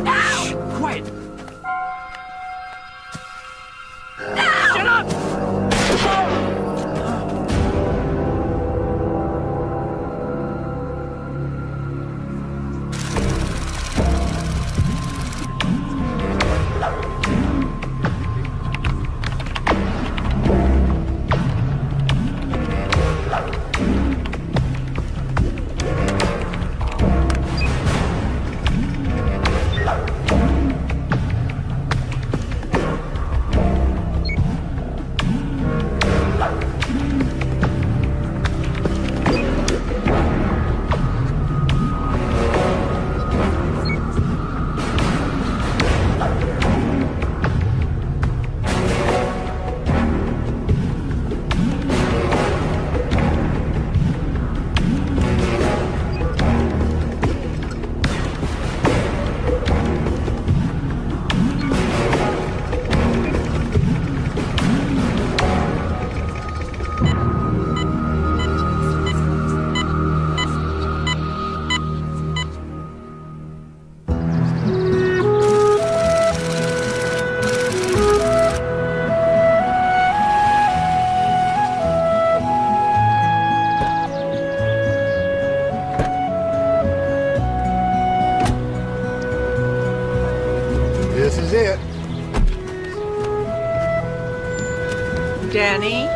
Shh, quiet. Shut up! This is it. Danny,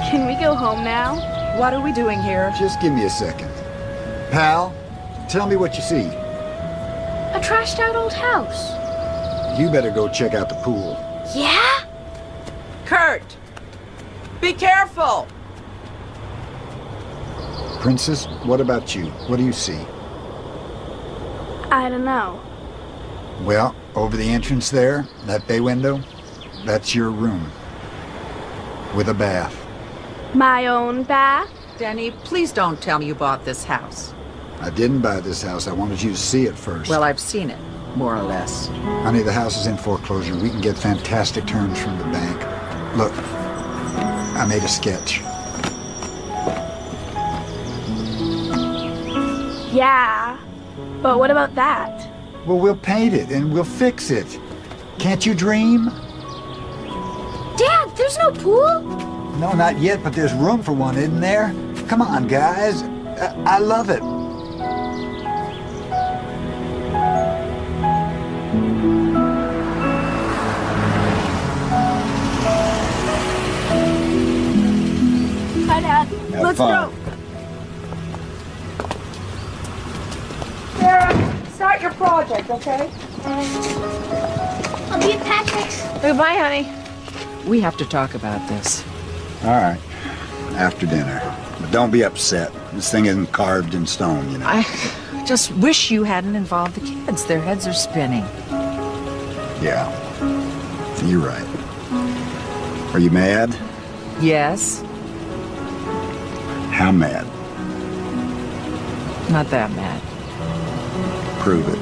Can we go home now? what are we doing here? Just give me a second. Pal, tell me what you see. A trashed out old house. You better go check out the pool. Yeah? Kurt, be careful. Princess, what about you? What do you see? I don't know. Well, over the entrance there, that bay window, that's your room. With a bath. My own bath? Danny, please don't tell me you bought this house. I didn't buy this house. I wanted you to see it first. Well, I've seen it, more or less. Honey, the house is in foreclosure. We can get fantastic terms from the bank. Look, I made a sketch. Yeah. But what about that? Well, we'll paint it and we'll fix it. Can't you dream? Dad, there's no pool? No, not yet, but there's room for one, isn't there? Come on, guys. I love it. Hi, Dad. Have Let's fun. go. Sarah, start your project, okay? I'll be at Patrick's. Goodbye, honey. We have to talk about this. All right. After dinner. But don't be upset. This thing isn't carved in stone, you know. I just wish you hadn't involved the kids. Their heads are spinning. Yeah. You're right. Are you mad? Yes, How mad? not that mad. Prove it.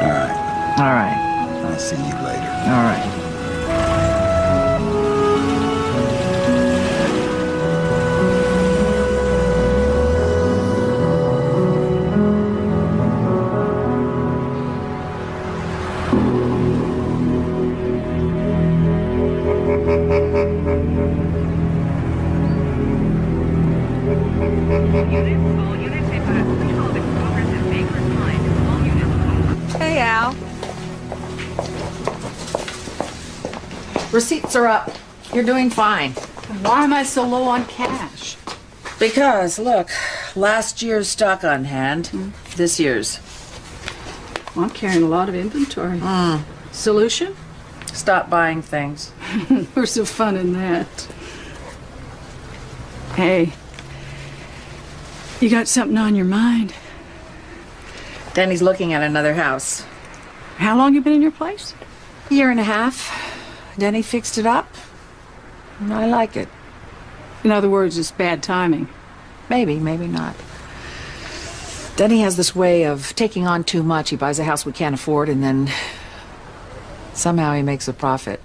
All right. All right, I'll see you later. all right. Hey, Al. Receipts are up. You're doing fine. Why am I so low on cash? Because, look, last year's stock on hand, this year's. Well, I'm carrying a lot of inventory. Solution? Stop buying things. Where's the fun in that? Hey, you got something on your mind? Danny's looking at another house. How long you been in your place? Year and a half. Danny fixed it up. And I like it. In other words, it's bad timing. Maybe, maybe not. Denny has this way of taking on too much. He buys a house we can't afford and then somehow he makes a profit.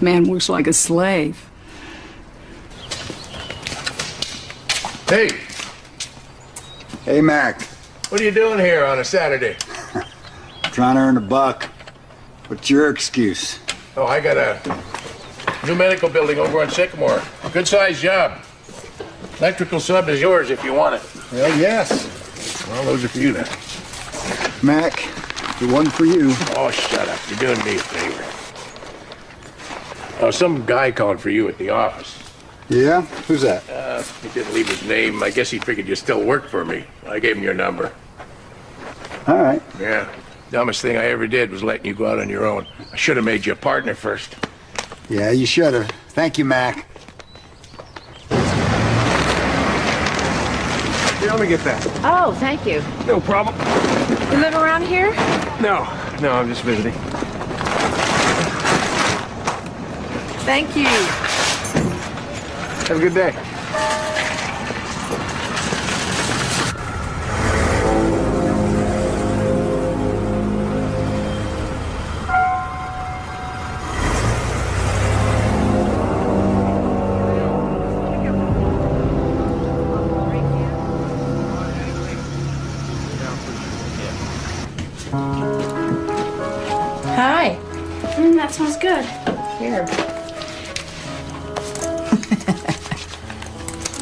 Man works like a slave. Hey, Hey, Mac. what are you doing here on a Saturday? Trying to earn a buck. What's your excuse? Oh, I got a new medical building over on Sycamore. Good-sized job. Electrical sub is yours if you want it. Well, yes. Well, those are for you then. Mac, the one for you. Oh, shut up. You're doing me a favor. Oh, some guy called for you at the office. Yeah? Who's that? He didn't leave his name. I guess he figured you still worked for me. I gave him your number. All right. Yeah. Dumbest thing I ever did was letting you go out on your own. I should have made you a partner first. Yeah, you should have. Thank you, Mac. Here, let me get that. Oh, thank you. No problem. You live around here? No, I'm just visiting. Thank you. Have a good day. Hi. That smells good. Here.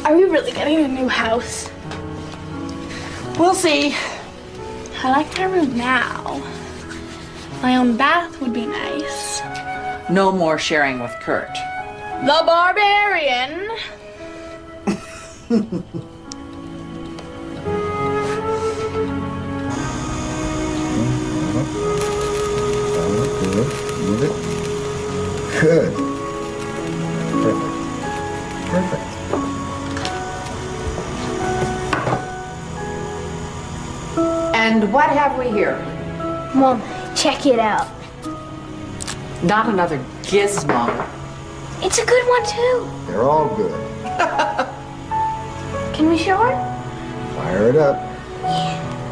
Are we really getting a new house? We'll see. I like my room now. My own bath would be nice. No more sharing with Kurt. The Barbarian. Good. Perfect. And what have we here? Mom, check it out. Not another gizmo. It's a good one too. They're all good. Can we show her? Fire it up.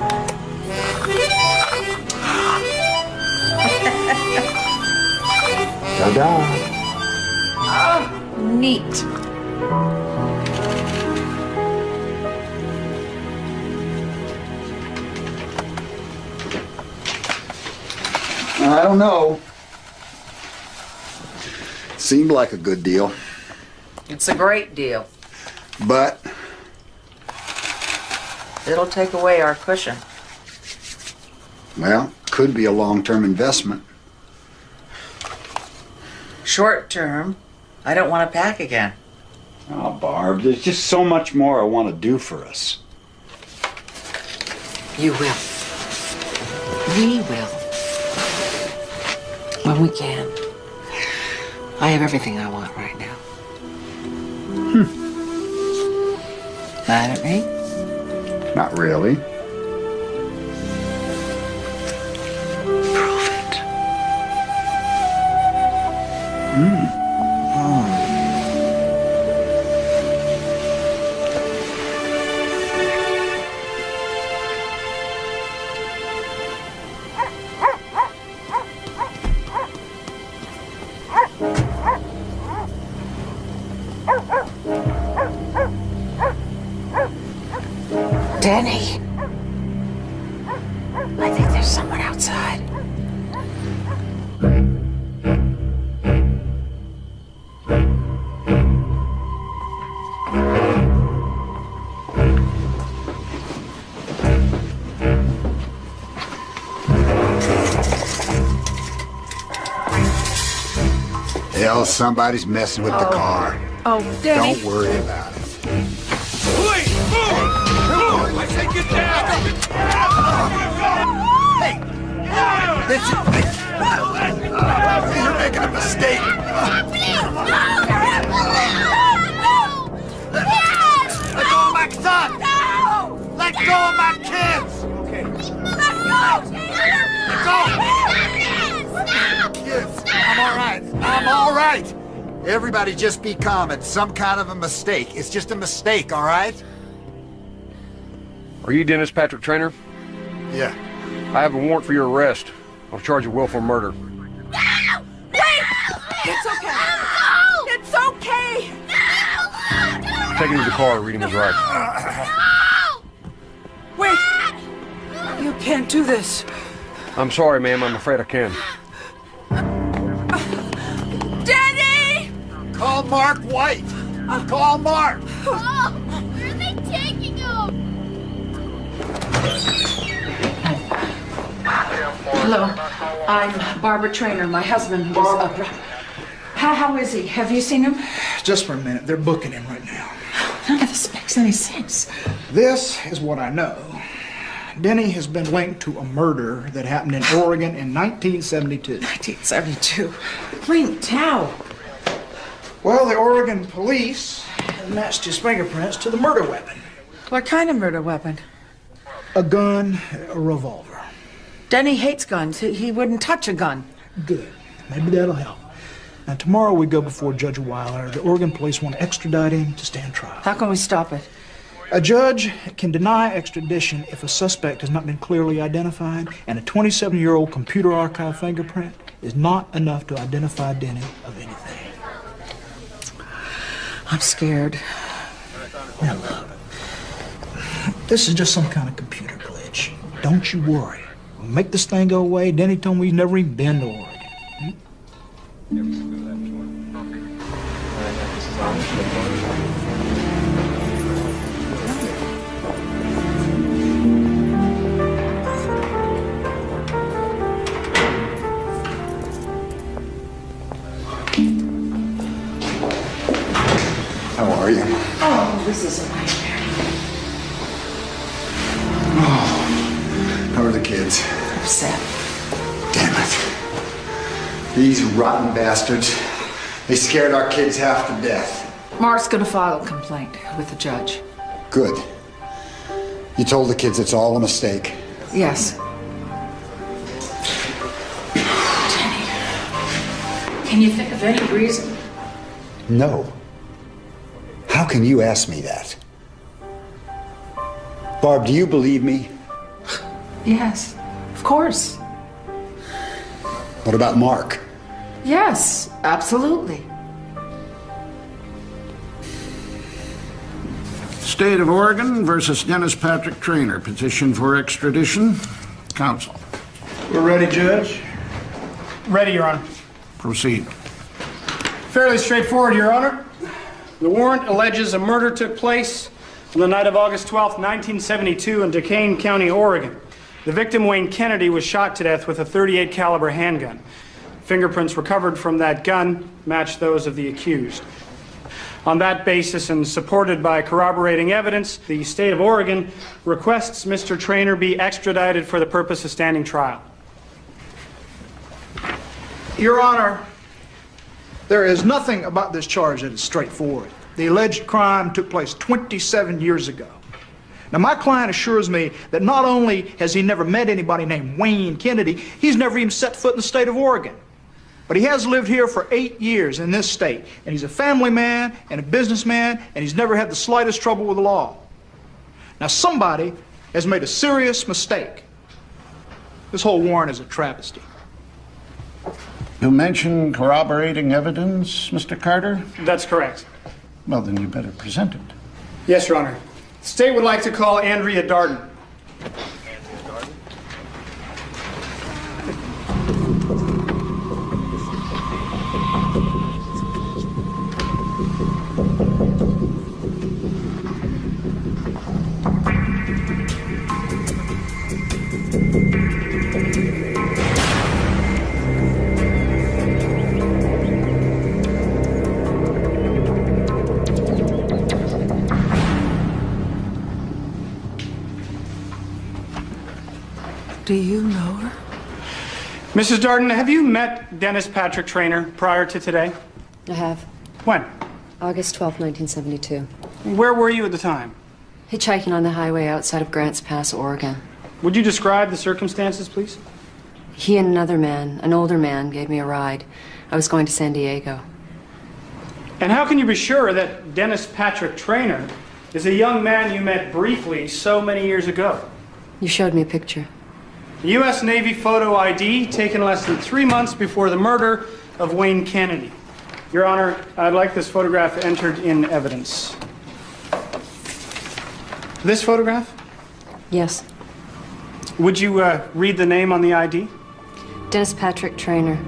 Ta-da. Neat. I don't know. Seemed like a good deal, It's a great deal. but It'll take away our cushion. well, could be a long-term investment. Short term, I don't want to pack again. Oh, Barb, there's just so much more I want to do for us. You will. We will. When we can. I have everything I want right now. Mad at me? Not really. Prove it. Danny. I think there's someone outside. Hell, somebody's messing with the car. Oh, Danny. Don't worry about it. Please, move! Move! I say get down! You're making a mistake. Let go of my son! Let go of my kids! Okay. Let go! Kids, I'm all right. I'm all right. Everybody just be calm. It's some kind of a mistake. It's just a mistake, all right? Are you Dennis Patrick Trainer? Yeah. I have a warrant for your arrest on charge of willful murder. It's okay. okay? Take him to the car, read him his rights. Wait! You can't do this. I'm sorry, ma'am. I'm afraid I can. Danny! Call Mark White. Call Mark. Oh, where are they taking him? Hello. I'm Barbara Trainer. My husband was How is he? Have you seen him? Just for a minute. They're booking him right now. None of this makes any sense. This is what I know. Denny has been linked to a murder that happened in Oregon in 1972. 1972. Wayne Tao. Well, the Oregon police matched his fingerprints to the murder weapon. What kind of murder weapon? A gun, a revolver. Denny hates guns. He wouldn't touch a gun. Good. Maybe that'll help. Now, tomorrow we go before Judge Weiler. The Oregon police want to extradite him to stand trial. How can we stop it? A judge can deny extradition if a suspect has not been clearly identified, and a 27-year-old computer archive fingerprint is not enough to identify Denny of anything. I'm scared. Now, look, this is just some kind of computer glitch. Don't you worry. We'll make this thing go away. Denny told me he's never even been to Oregon. How are you? Oh, this is a nightmare. How are the kids? Upset. Damn it. These rotten bastards. They scared our kids half to death. Mark's gonna file a complaint with the judge. Good. You told the kids it's all a mistake. Yes. Denny, can you think of any reason? No. How can you ask me that? Barb, do you believe me? Yes, of course. What about Mark? Yes, absolutely. State of Oregon versus Dennis Patrick Trainer. Petition for extradition. Counsel. We're ready, Judge. Ready, Your Honor. Proceed. Fairly straightforward, Your Honor. The warrant alleges a murder took place on the night of August 12th, 1972 in Duquesne County, Oregon. The victim, Wayne Kennedy, was shot to death with a .38 caliber handgun. Fingerprints recovered from that gun matched those of the accused. On that basis and supported by corroborating evidence, the state of Oregon requests Mr. Trainer be extradited for the purpose of standing trial. Your Honor, there is nothing about this charge that is straightforward. The alleged crime took place 27 years ago. Now, my client assures me that not only has he never met anybody named Wayne Kennedy, he's never even set foot in the state of Oregon. But he has lived here for 8 years in this state, and he's a family man and a businessman, and he's never had the slightest trouble with the law. Now, somebody has made a serious mistake. This whole warrant is a travesty. You mentioned corroborating evidence, Mr. Carter? That's correct. Well, then you better present it. Yes, Your Honor. The state would like to call Andrea Darden. Do you know her? Mrs. Darden, have you met Dennis Patrick Trainer prior to today? I have. When? August 12, 1972. Where were you at the time? Hitchhiking on the highway outside of Grants Pass, Oregon. Would you describe the circumstances, please? He and another man, an older man, gave me a ride. I was going to San Diego. And how can you be sure that Dennis Patrick Trainer is a young man you met briefly so many years ago? You showed me a picture. U.S. Navy photo ID taken less than 3 months before the murder of Wayne Kennedy. Your Honor, I'd like this photograph entered in evidence. This photograph? Yes. Would you read the name on the ID? Dennis Patrick Trainer.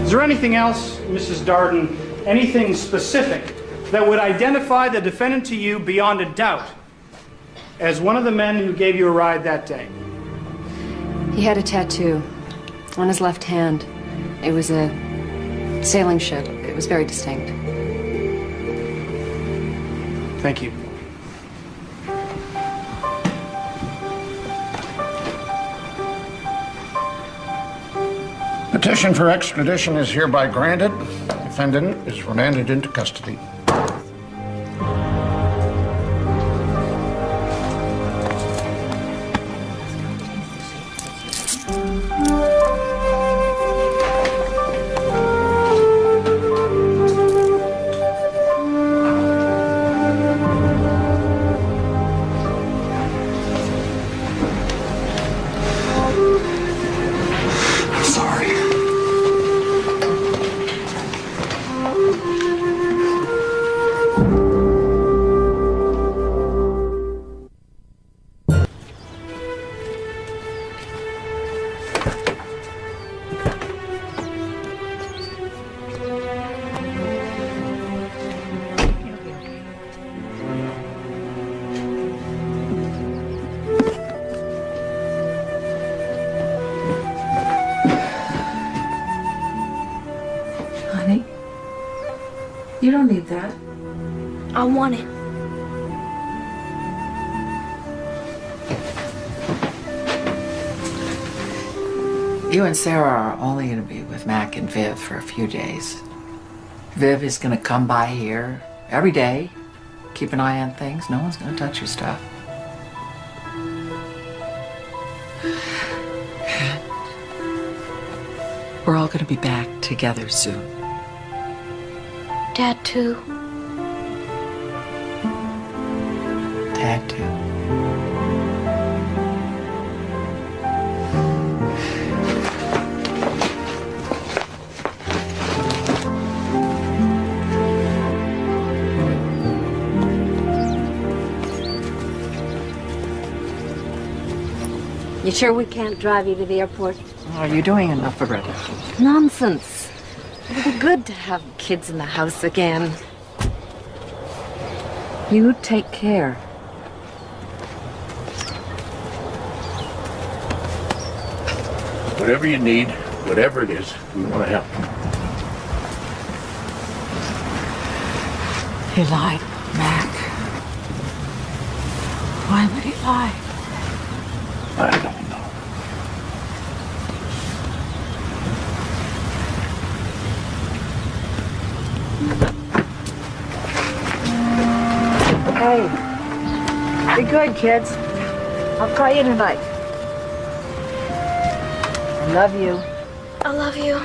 Is there anything else, Mrs. Darden, anything specific that would identify the defendant to you beyond a doubt as one of the men who gave you a ride that day? He had a tattoo on his left hand. It was a sailing ship. It was very distinct. Thank you. Petition for extradition is hereby granted. Defendant is remanded into custody. You don't need that. I want it. You and Sarah are only going to be with Mac and Viv for a few days. Viv is going to come by here every day, keep an eye on things. No one's going to touch your stuff. We're all going to be back together soon. Dad, too. Dad, too. You sure we can't drive you to the airport? Oh, you're doing enough already. Nonsense. It'll be good to have kids in the house again. You take care. Whatever you need, whatever it is, we want to help. He lied, Mac. Why would he lie? I don't know. Hey, be good, kids. I'll call you tonight. I love you. I love you.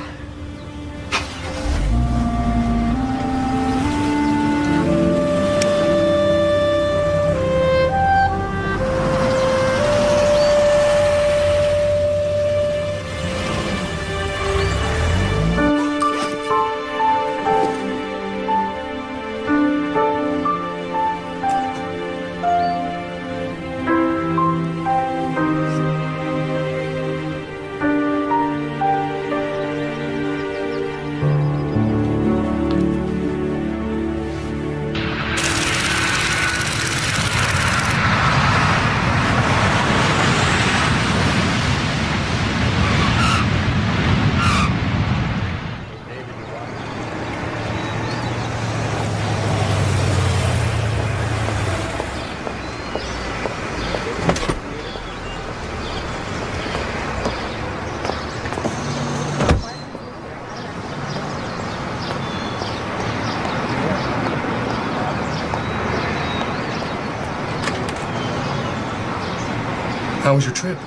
How was your trip?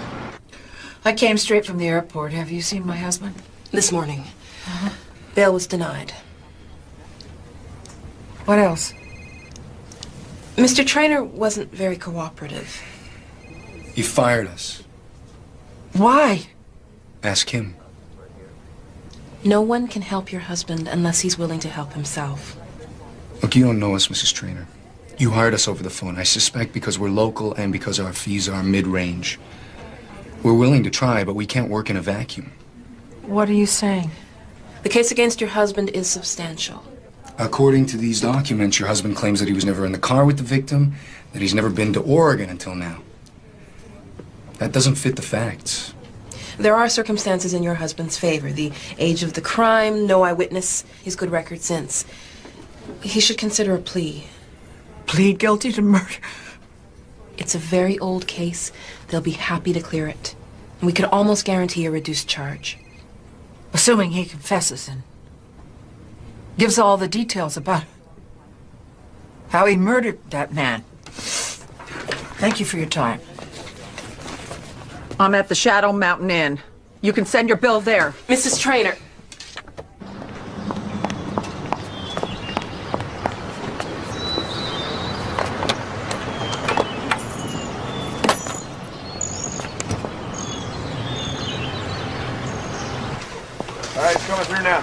I came straight from the airport. Have you seen my husband? This morning. Bail was denied. What else? Mr. Trainer wasn't very cooperative. He fired us. Why? Ask him. No one can help your husband unless he's willing to help himself. Look, you don't know us, Mrs. Trainer. You hired us over the phone, I suspect because we're local and because our fees are mid-range. We're willing to try, but we can't work in a vacuum. What are you saying? The case against your husband is substantial. According to these documents, your husband claims that he was never in the car with the victim, that he's never been to Oregon until now. That doesn't fit the facts. There are circumstances in your husband's favor. The age of the crime, no eyewitness, his good record since. He should consider a plea. Plead guilty to murder? It's a very old case. They'll be happy to clear it. And we could almost guarantee a reduced charge. Assuming he confesses and gives all the details about how he murdered that man. Thank you for your time. I'm at the Shadow Mountain Inn. You can send your bill there. Mrs. Trainer. All right, it's coming through now.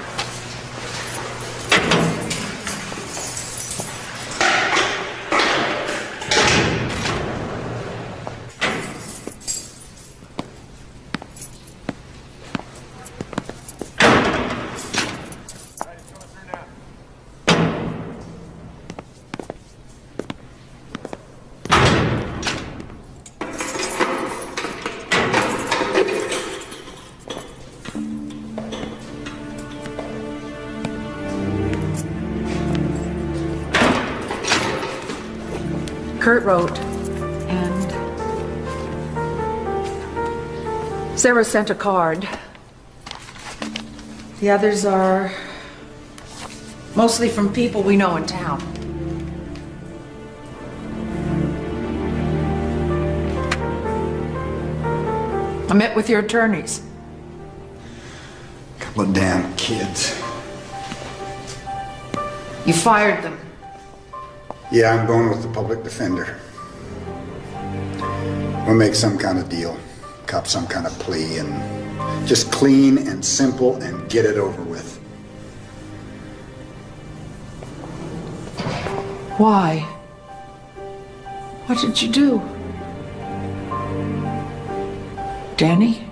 Kurt wrote, and Sarah sent a card. The others are mostly from people we know in town. I met with your attorneys. Couple of damn kids. You fired them. Yeah, I'm going with the public defender. We'll make some kind of deal, cop some kind of plea, and just clean and simple and get it over with. Why? What did you do? Danny?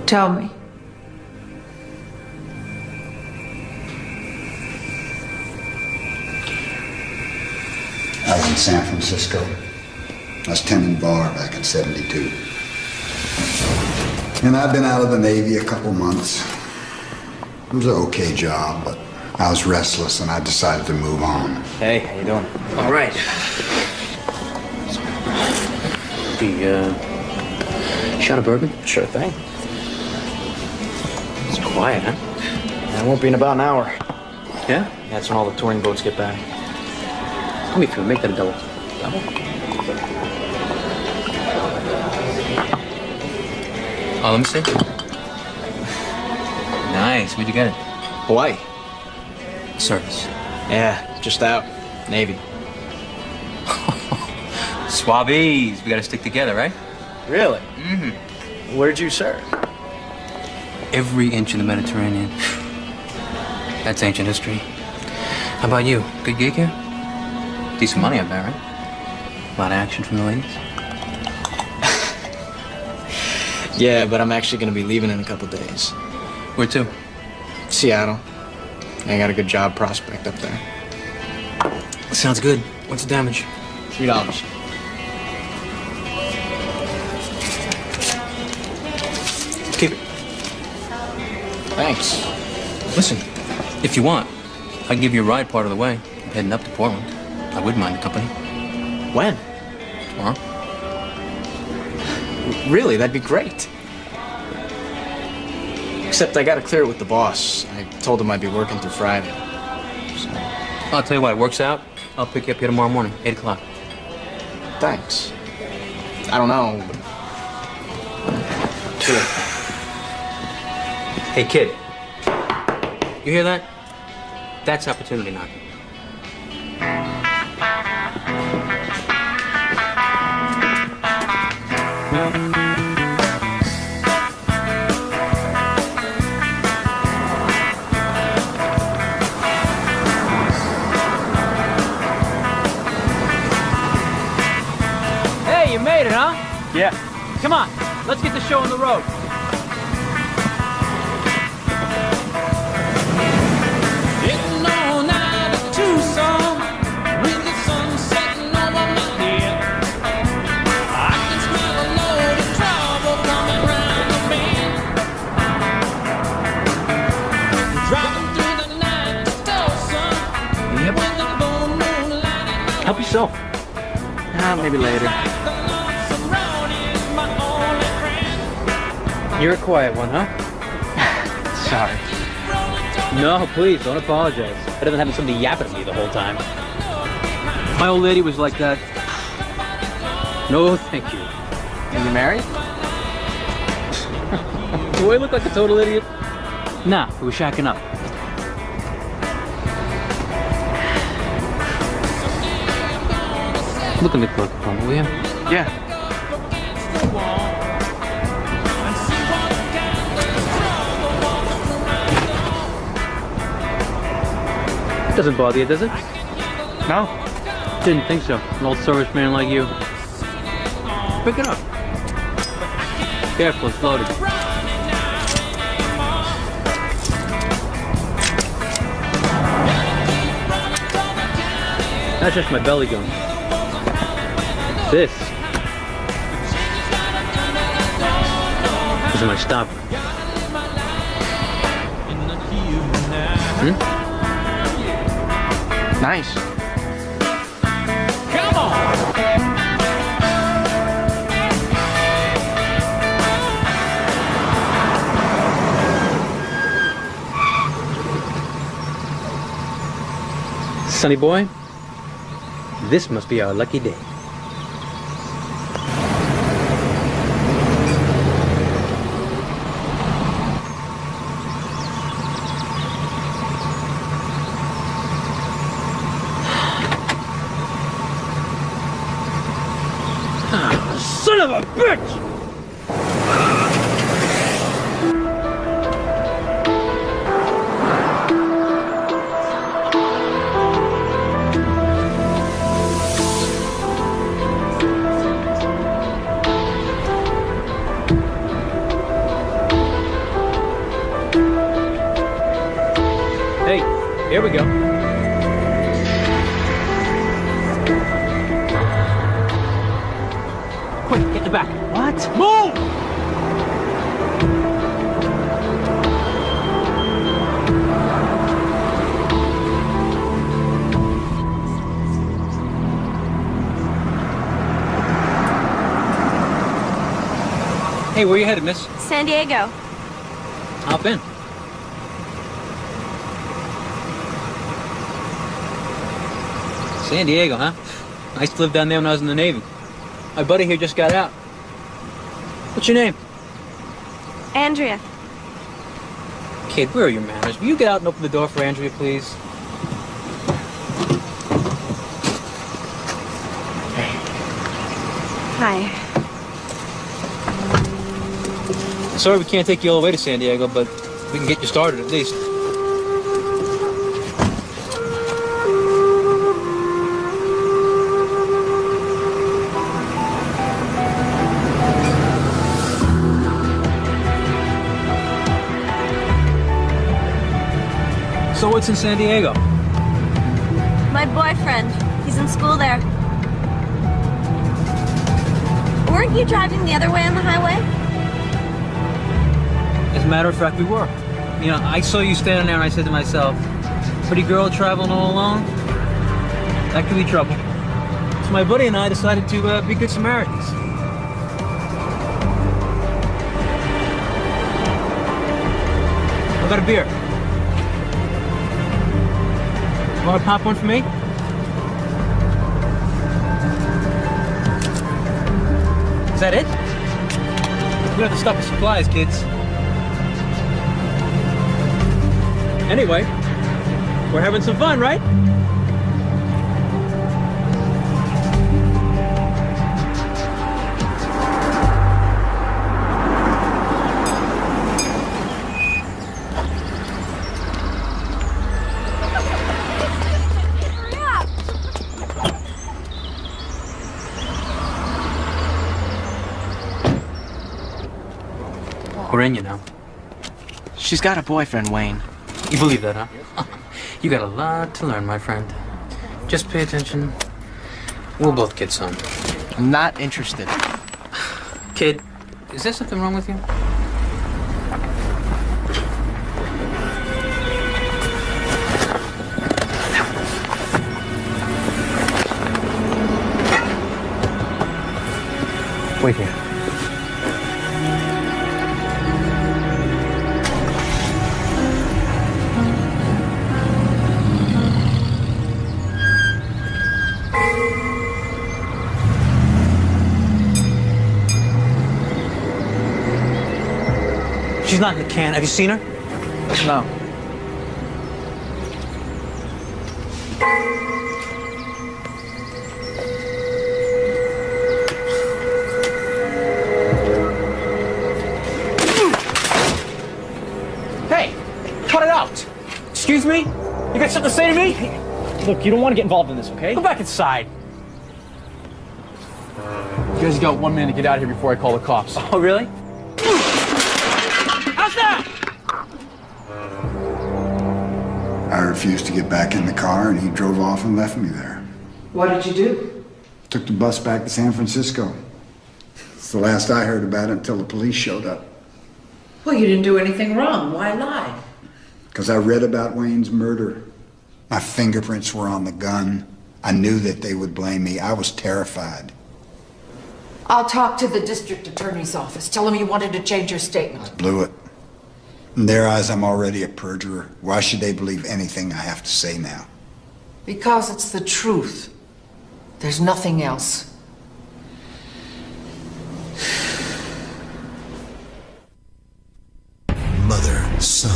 Tell me. I was in San Francisco. I was tending bar back in '72. And I'd been out of the Navy a couple months. It was an okay job, but I was restless and I decided to move on. Hey, how you doing? All right. The shot of bourbon? Sure thing. It's quiet, huh? It won't be in about an hour. Yeah? That's when all the touring boats get back. Let me feel. Make that a double. Double? Oh, let me see. Nice. Where'd you get it? Hawaii. Service. Yeah, just out. Navy. Swabbies. We gotta stick together, right? Really? Mm-hmm. Where'd you serve? Every inch of the Mediterranean. That's ancient history. How about you? Good gig here? Decent money, I bet, right? A lot of action from the ladies? Yeah, but I'm actually gonna be leaving in a couple days. Where to? Seattle. I got a good job prospect up there. Sounds good. What's the damage? $3. Keep it. Thanks. Listen, if you want, I can give you a ride part of the way. I'm heading up to Portland. I wouldn't mind the company. When? Tomorrow. Really? That'd be great. Except I gotta clear it with the boss. I told him I'd be working through Friday. So. I'll tell you what, it works out. I'll pick you up here tomorrow morning, 8 o'clock. Thanks. I don't know, but... Sure. Hey, kid. You hear that? That's opportunity knocking. Hey, you made it, huh? Yeah. Come on, let's get the show on the road. Getting on out of Tucson with the sun setting over my head. I can smell a load of trouble coming round the bend. Driving through the night to Tulsa with the full moonlight. Help yourself. Maybe later. You're a quiet one, huh? Sorry. No, please, don't apologize. Better than having somebody yapping at me the whole time. My old lady was like that. No, thank you. And you married? Do I look like a total idiot? Nah, we were shacking up. Look in the cloak, will you? Yeah. It doesn't bother you, does it? No. Didn't think so. An old serviceman like you. Pick it up. Careful, it's loaded. That's just my belly gun. This is my stopper. Nice. Come on! Sonny boy, this must be our lucky day. Son of a bitch! Hey, here we go. Quick, get in the back. What? Move! Hey, where you headed, miss? San Diego. Hop in. San Diego, huh? I used to live down there when I was in the Navy. My buddy here just got out. What's your name? Andrea. Kid, where are your manners? Will you get out and open the door for Andrea, please? Hi. Sorry we can't take you all the way to San Diego, but we can get you started at least. So what's in San Diego? My boyfriend. He's in school there. Weren't you driving the other way on the highway? As a matter of fact, we were. You know, I saw you standing there and I said to myself, pretty girl traveling all alone? That could be trouble. So my buddy and I decided to be good Samaritans. I got a beer. Want to pop one for me? Is that it? We have to stop the supplies, kids. Anyway, we're having some fun, right? We're in, you know. She's got a boyfriend, Wayne. You believe that, huh? You got a lot to learn, my friend. Just pay attention. We'll both get some. I'm not interested. Kid, is there something wrong with you? Wait here. She's not in the can. Have you seen her? No. Hey, cut it out. Excuse me? You got something to say to me? Look, you don't want to get involved in this, okay? Go back inside. You guys got 1 minute to get out of here before I call the cops. Oh, really? How's that? I refused to get back in the car, and he drove off and left me there. What did you do? Took the bus back to San Francisco. It's the last I heard about it until the police showed up. Well, you didn't do anything wrong. Why lie? Because I read about Wayne's murder. My fingerprints were on the gun. I knew that they would blame me. I was terrified. I'll talk to the district attorney's office. Tell them you wanted to change your statement. Blew it. In their eyes, I'm already a perjurer. Why should they believe anything I have to say now? Because it's the truth. There's nothing else. Mother, son.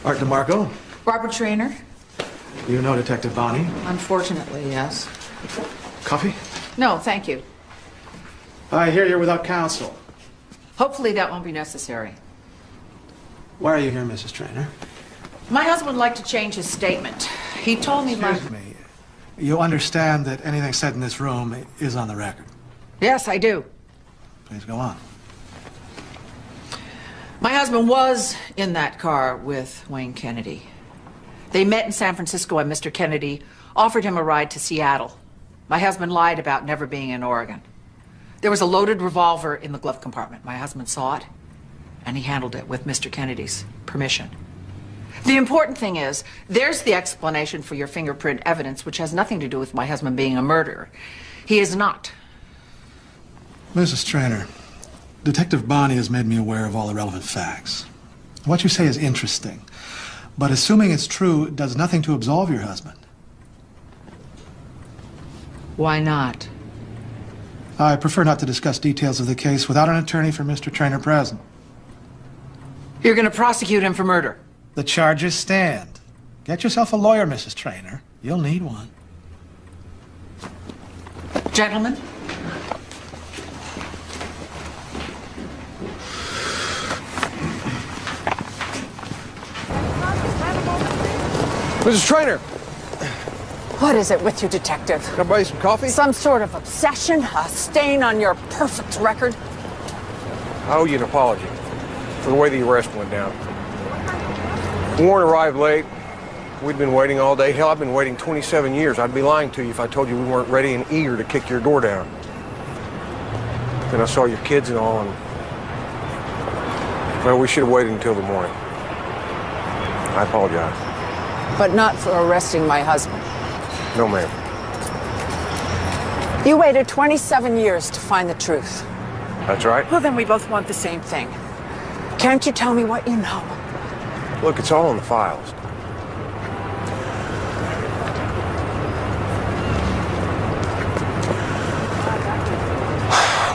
Art DeMarco, Barbara Traynor? you know Detective Bonnie. Unfortunately, yes. Coffee? No, thank you. I hear you're without counsel. Hopefully that won't be necessary. Why are you here, Mrs. Traynor? My husband would like to change his statement. He told me Excuse me. You understand that anything said in this room is on the record. Yes, I do. Please go on. My husband was in that car with Wayne Kennedy. They met in San Francisco and Mr. Kennedy offered him a ride to Seattle. My husband lied about never being in Oregon. There was a loaded revolver in the glove compartment. My husband saw it, and he handled it with Mr. Kennedy's permission. The important thing is, there's the explanation for your fingerprint evidence, which has nothing to do with my husband being a murderer. He is not. Mrs. Traynor, Detective Bonnie has made me aware of all the relevant facts. What you say is interesting, but assuming it's true, it does nothing to absolve your husband. Why not? I prefer not to discuss details of the case without an attorney for Mr. Traynor present. You're going to prosecute him for murder. The charges stand. Get yourself a lawyer, Mrs. Traynor. You'll need one. Gentlemen? Mrs. Traynor! What is it with you, Detective? Can I buy you some coffee? Some sort of obsession? A stain on your perfect record? I owe you an apology for the way the arrest went down. Warren arrived late. We'd been waiting all day. Hell, I've been waiting 27 years. I'd be lying to you if I told you we weren't ready and eager to kick your door down. Then I saw your kids and all, and well, we should have waited until the morning. I apologize. But not for arresting my husband. No, ma'am. You waited 27 years to find the truth. That's right. Well, then we both want the same thing. Can't you tell me what you know? Look, it's all in the files.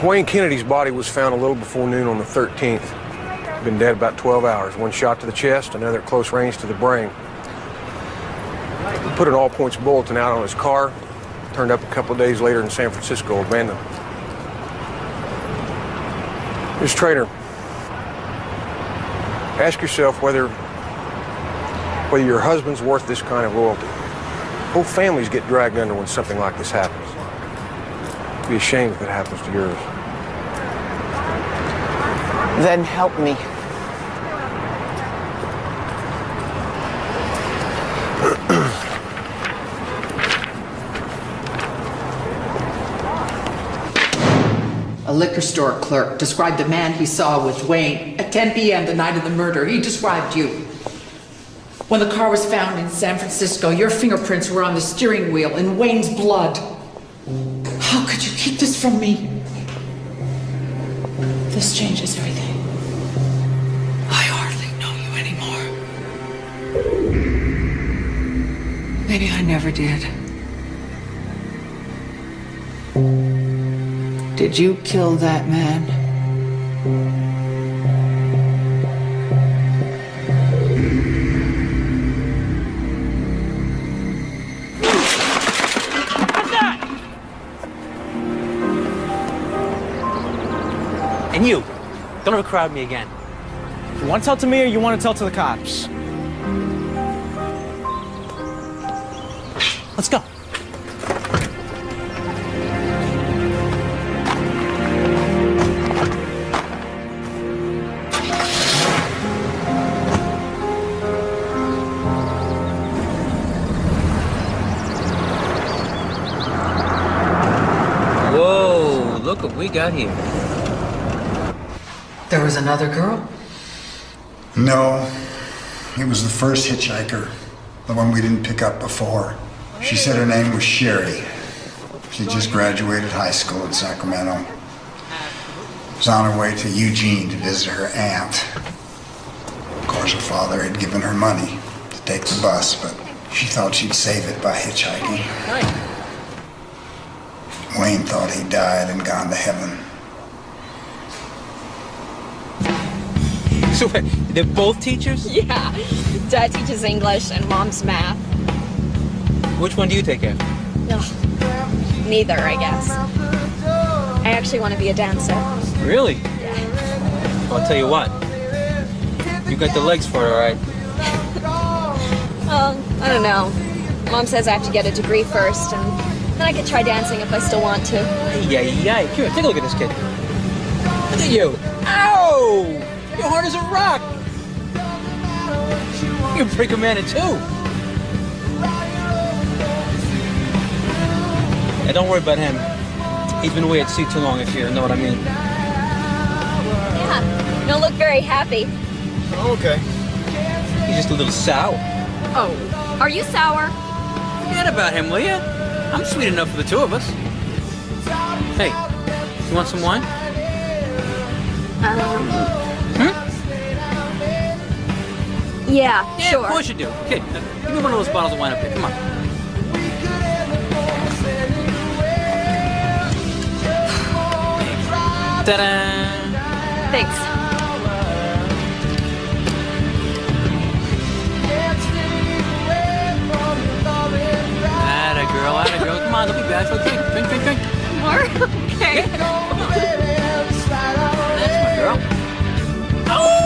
Wayne Kennedy's body was found a little before noon on the 13th. Been dead about 12 hours. One shot to the chest, another at close range to the brain. Put an all-points bulletin out on his car. Turned up a couple of days later in San Francisco, abandoned. Ms. Traynor, ask yourself whether whether your husband's worth this kind of loyalty. Whole families get dragged under when something like this happens. It'd be a shame if it happens to yours. Then help me. A liquor store clerk described the man he saw with Wayne at 10 p.m. the night of the murder. He described you. When the car was found in San Francisco, your fingerprints were on the steering wheel in Wayne's blood. How could you keep this from me? This changes everything. I hardly know you anymore. Maybe I never did. Did you kill that man? And you, don't ever crowd me again. You want to tell to me or you want to tell to the cops? Let's go. Whoa, look what we got here. There was another girl? No, it was the first hitchhiker, the one we didn't pick up before. She said her name was Sherry. She just graduated high school in Sacramento. Was on her way to Eugene to visit her aunt. Of course, her father had given her money to take the bus, but she thought she'd save it by hitchhiking. Wayne thought he died and gone to heaven. So they're both teachers? Yeah. Dad teaches English and Mom's math. Which one do you take care of? Ugh. Neither, I guess. I actually want to be a dancer. Really? Yeah. Well, I'll tell you what. You got the legs for it, all right? Well, I don't know. Mom says I have to get a degree first, and then I could try dancing if I still want to. Yeah. Here, take a look at this kid. Look at you. Ow! You're hard as a rock. You're a breaker man too. And don't worry about him. He's been away at sea too long, if you know what I mean. Yeah, you don't look very happy. Okay. He's just a little sour. Oh, are you sour? Forget about him, will you? I'm sweet enough for the two of us. Hey, you want some wine? Yeah, sure. Of course you do. Kid, give me one of those bottles of wine up there. Come on. Ta-da! Thanks. Atta girl. Come on, don't be bad. Drink. More? Okay. That's my girl. Oh!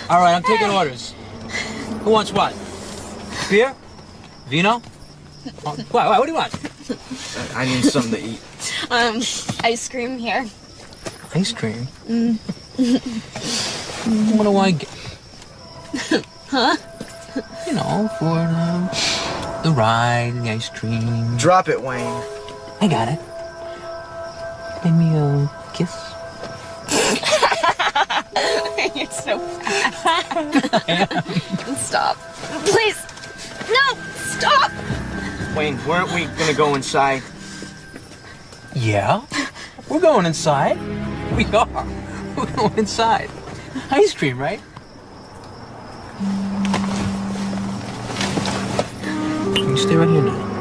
All right, I'm taking orders. Who wants what? Beer? Vino? What do you want? I need something to eat. Ice cream here. Ice cream? What do I get? Huh? You know, for the ride, the ice cream. Drop it, Wayne. I got it. Give me a kiss. You're so fat. Stop. Please. No, stop. Wayne, weren't we gonna go inside? Yeah, we're going inside. We are. We're going inside. Ice cream, right? You stay right here now.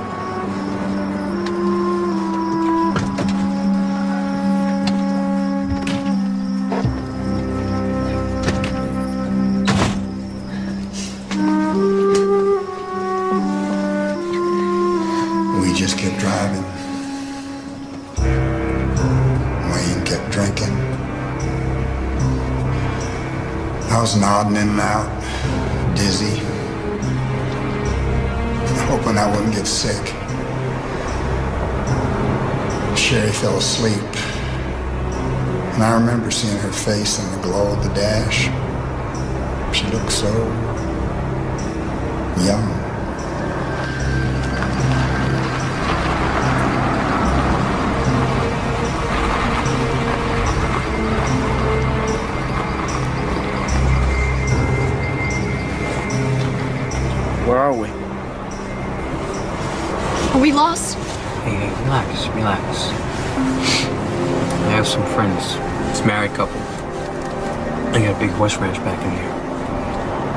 was nodding in and out, dizzy, hoping I wouldn't get sick. Sherry fell asleep, and I remember seeing her face in the glow of the dash. She looked so young. Where are we? Are we lost? Hey, relax, relax. I have some friends. It's a married couple. I got a big horse ranch back in here.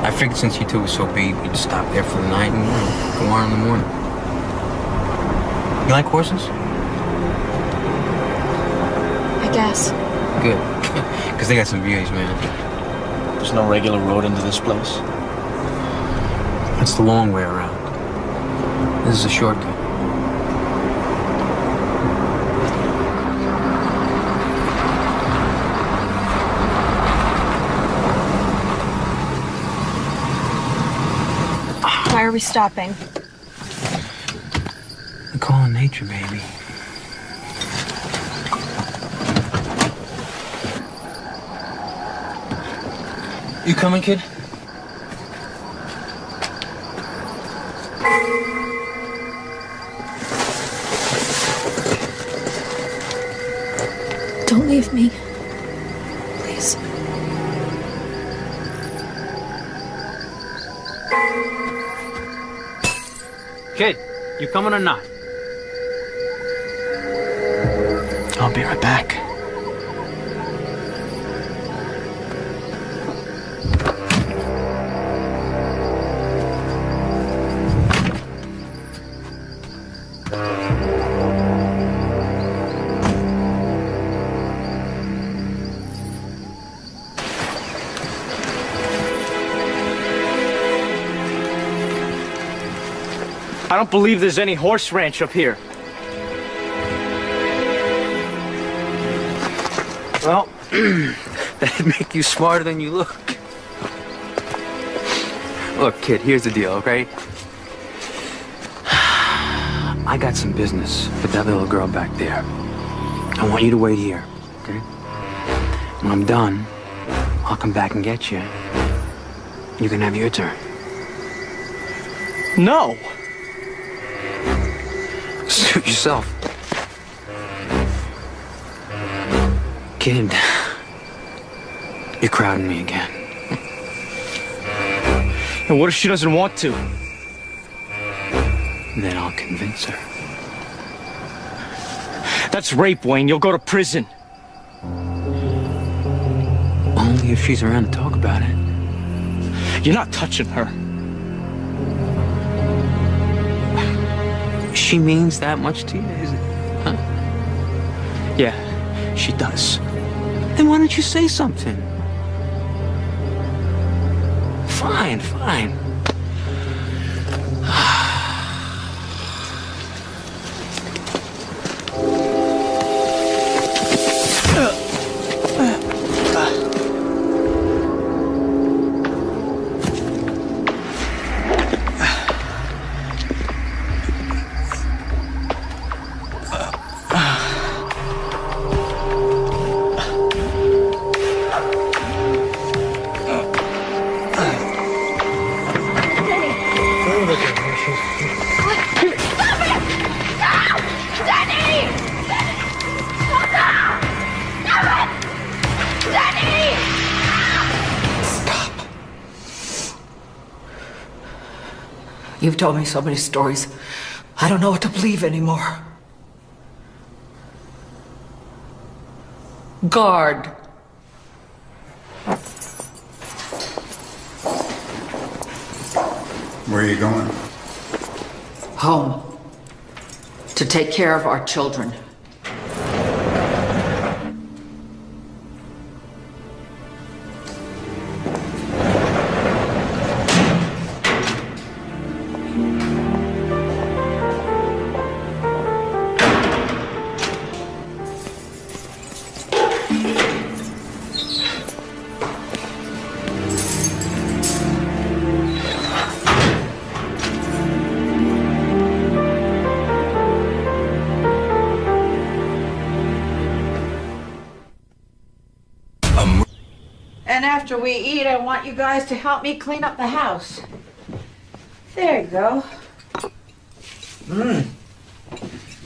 I figured since you two were so big, we'd stop there for the night and go on in the morning. You like horses? I guess. Good. Because they got some beauties, man. There's no regular road into this place. That's the long way around. This is a shortcut. Why are we stopping? The call of nature, baby. You coming, kid? Don't leave me. Please. Kid, you coming or not? I'll be right back. I don't believe there's any horse ranch up here. Well, that'd make you smarter than you look. Look, kid, here's the deal, okay? I got some business with that little girl back there. I want you to wait here, okay? When I'm done, I'll come back and get you. You can have your turn. No! Suit yourself. Kid, you're crowding me again. And what if she doesn't want to? Then I'll convince her. That's rape, Wayne. You'll go to prison. Only if she's around to talk about it. You're not touching her. She means that much to you, is it? Huh? Yeah, she does. Then why don't you say something? Fine, fine. You've told me so many stories. I don't know what to believe anymore. Guard. Where are you going? Home. To take care of our children. after we eat, I want you guys to help me clean up the house. There you go.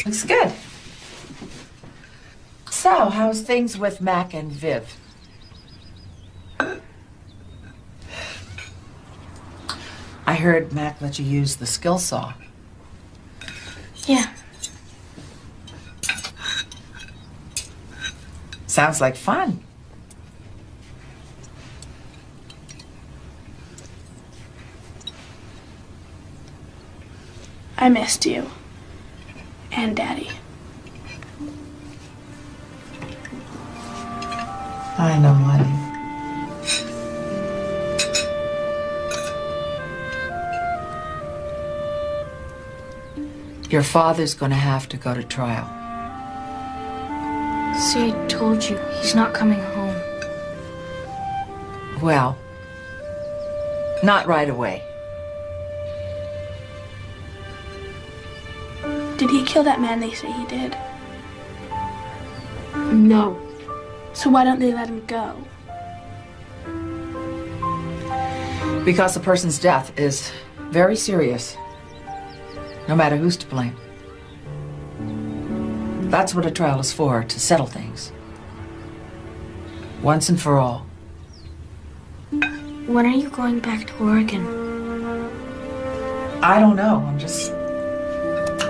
Looks good. So, how's things with Mac and Viv? I heard Mac let you use the skill saw. Yeah. Sounds like fun. I missed you. And Daddy. I know, honey. Your father's gonna have to go to trial. See, I told you, he's not coming home. Well, not right away. Did he kill that man they say he did? No. So why don't they let him go? Because a person's death is very serious, no matter who's to blame. That's what a trial is for, to settle things. Once and for all. When are you going back to Oregon? I don't know. I'm just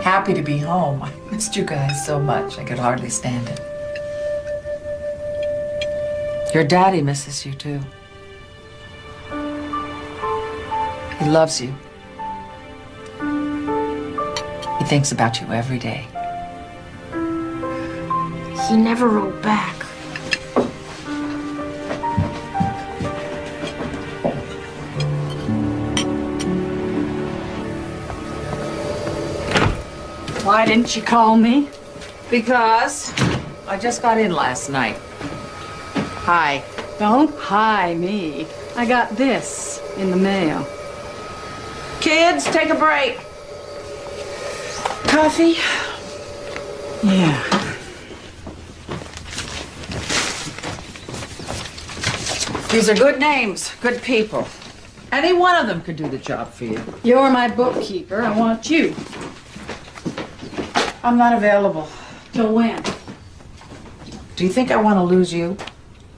happy to be home. I missed you guys so much. I could hardly stand it. Your daddy misses you too. He loves you. He thinks about you every day. He never wrote back. Why didn't you call me? Because I just got in last night. Hi. Don't hi me. I got this in the mail. Kids, take a break. Coffee? Yeah. These are good names, good people. Any one of them could do the job for you. You're my bookkeeper. I want you. I'm not available. Till when? Do you think I want to lose you?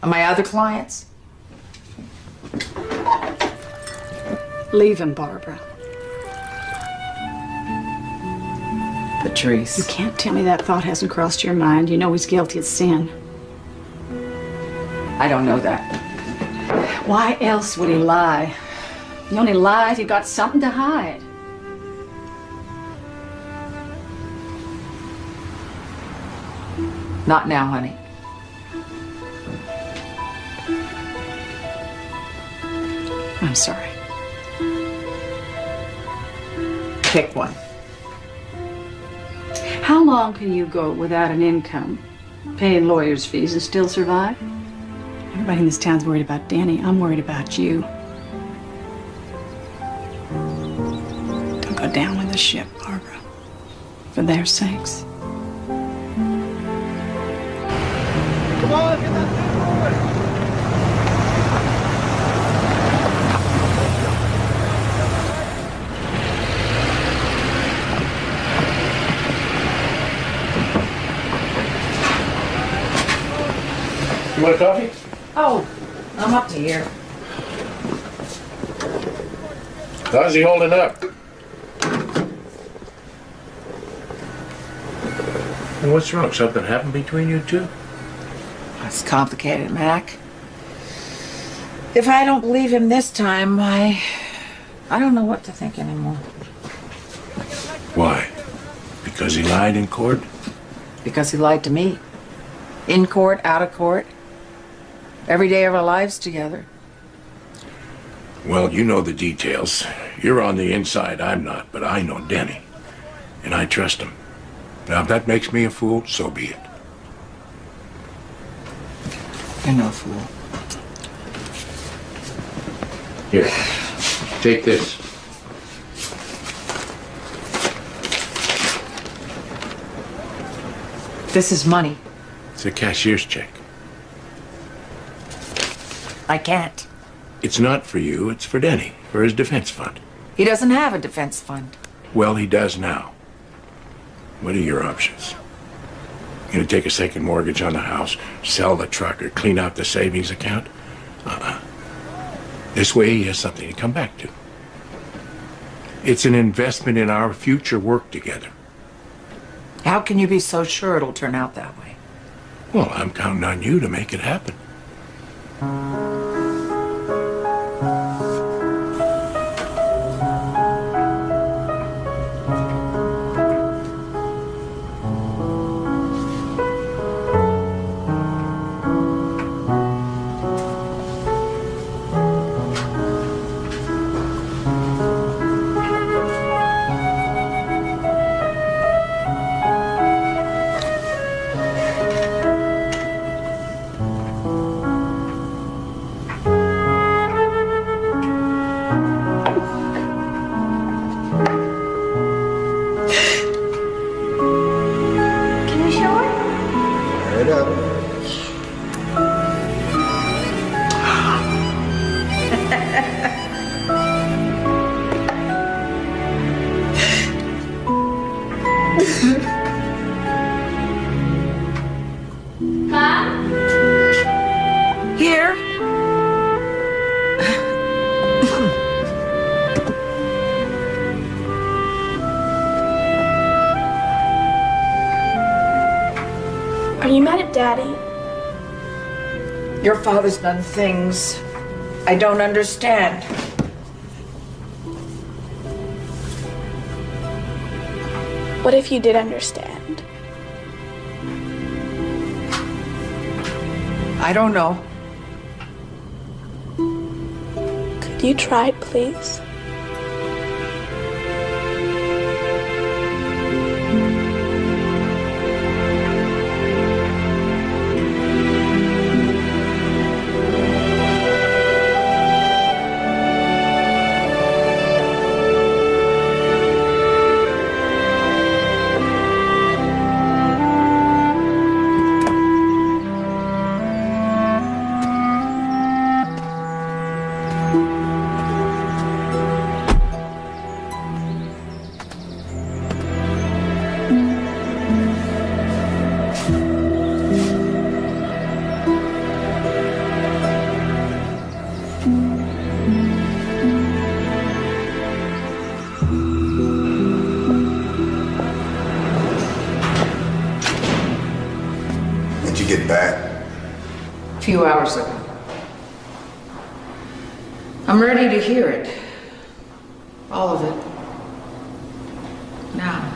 And my other clients? Leave him, Barbara. Patrice. You can't tell me that thought hasn't crossed your mind. You know he's guilty of sin. I don't know that. Why else would he lie? He only lies if he got something to hide. Not now, honey. I'm sorry. Pick one. How long can you go without an income, paying lawyers' fees, and still survive? Everybody in this town's worried about Danny. I'm worried about you. Don't go down with the ship, Barbara. For their sakes. Come on, get that thing You want a coffee? Oh, I'm up to here. How's he holding up? And what's wrong? Something happened between you two? It's complicated, Mac. If I don't believe him this time, I don't know what to think anymore. Why? Because he lied in court? Because he lied to me. In court, out of court. Every day of our lives together. Well, you know the details. You're on the inside, I'm not, but I know Denny. And I trust him. Now, if that makes me a fool, so be it. You're no fool. Here, take this. This is money. It's a cashier's check. I can't. It's not for you, it's for Denny, for his defense fund. He doesn't have a defense fund. Well, he does now. What are your options? You gonna take a second mortgage on the house, sell the truck, or clean out the savings account? This way he has something to come back to. It's an investment in our future work together. How can you be so sure it'll turn out that way? Well, I'm counting on you to make it happen. Here? Are you mad at Daddy? Your father's done things I don't understand. What if you did understand? I don't know. Could you try, please? When'd you get back? A few hours ago. I'm ready to hear it. All of it. Now.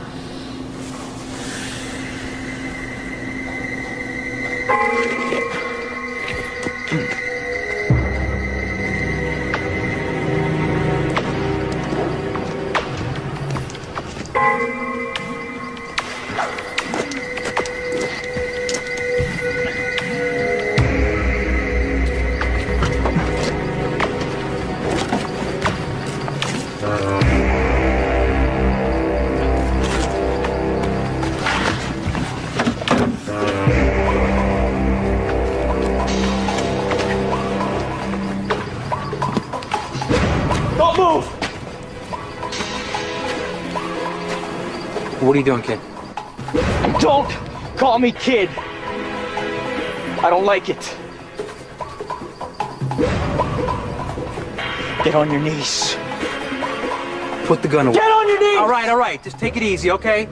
Don't move! What are you doing, kid? Don't call me kid! I don't like it. Get on your knees. Put the gun away. Get on your knees! All right. Just take it easy, okay?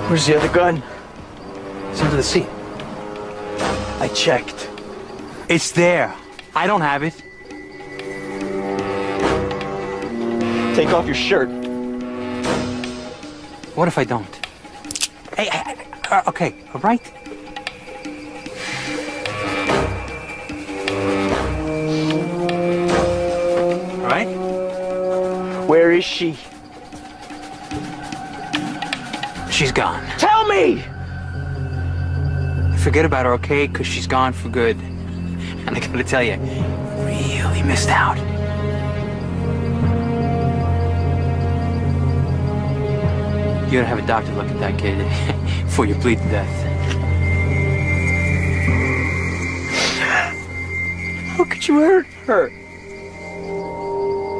Where's the other gun? It's under the seat. I checked. It's there. I don't have it. Take off your shirt. What if I don't? Hey, okay, all right? All right? Where is she? She's gone. Tell me! Forget about her, okay? Because she's gone for good. And I gotta tell you, really missed out. You gotta have a doctor look at that kid before you bleed to death. could you hurt her?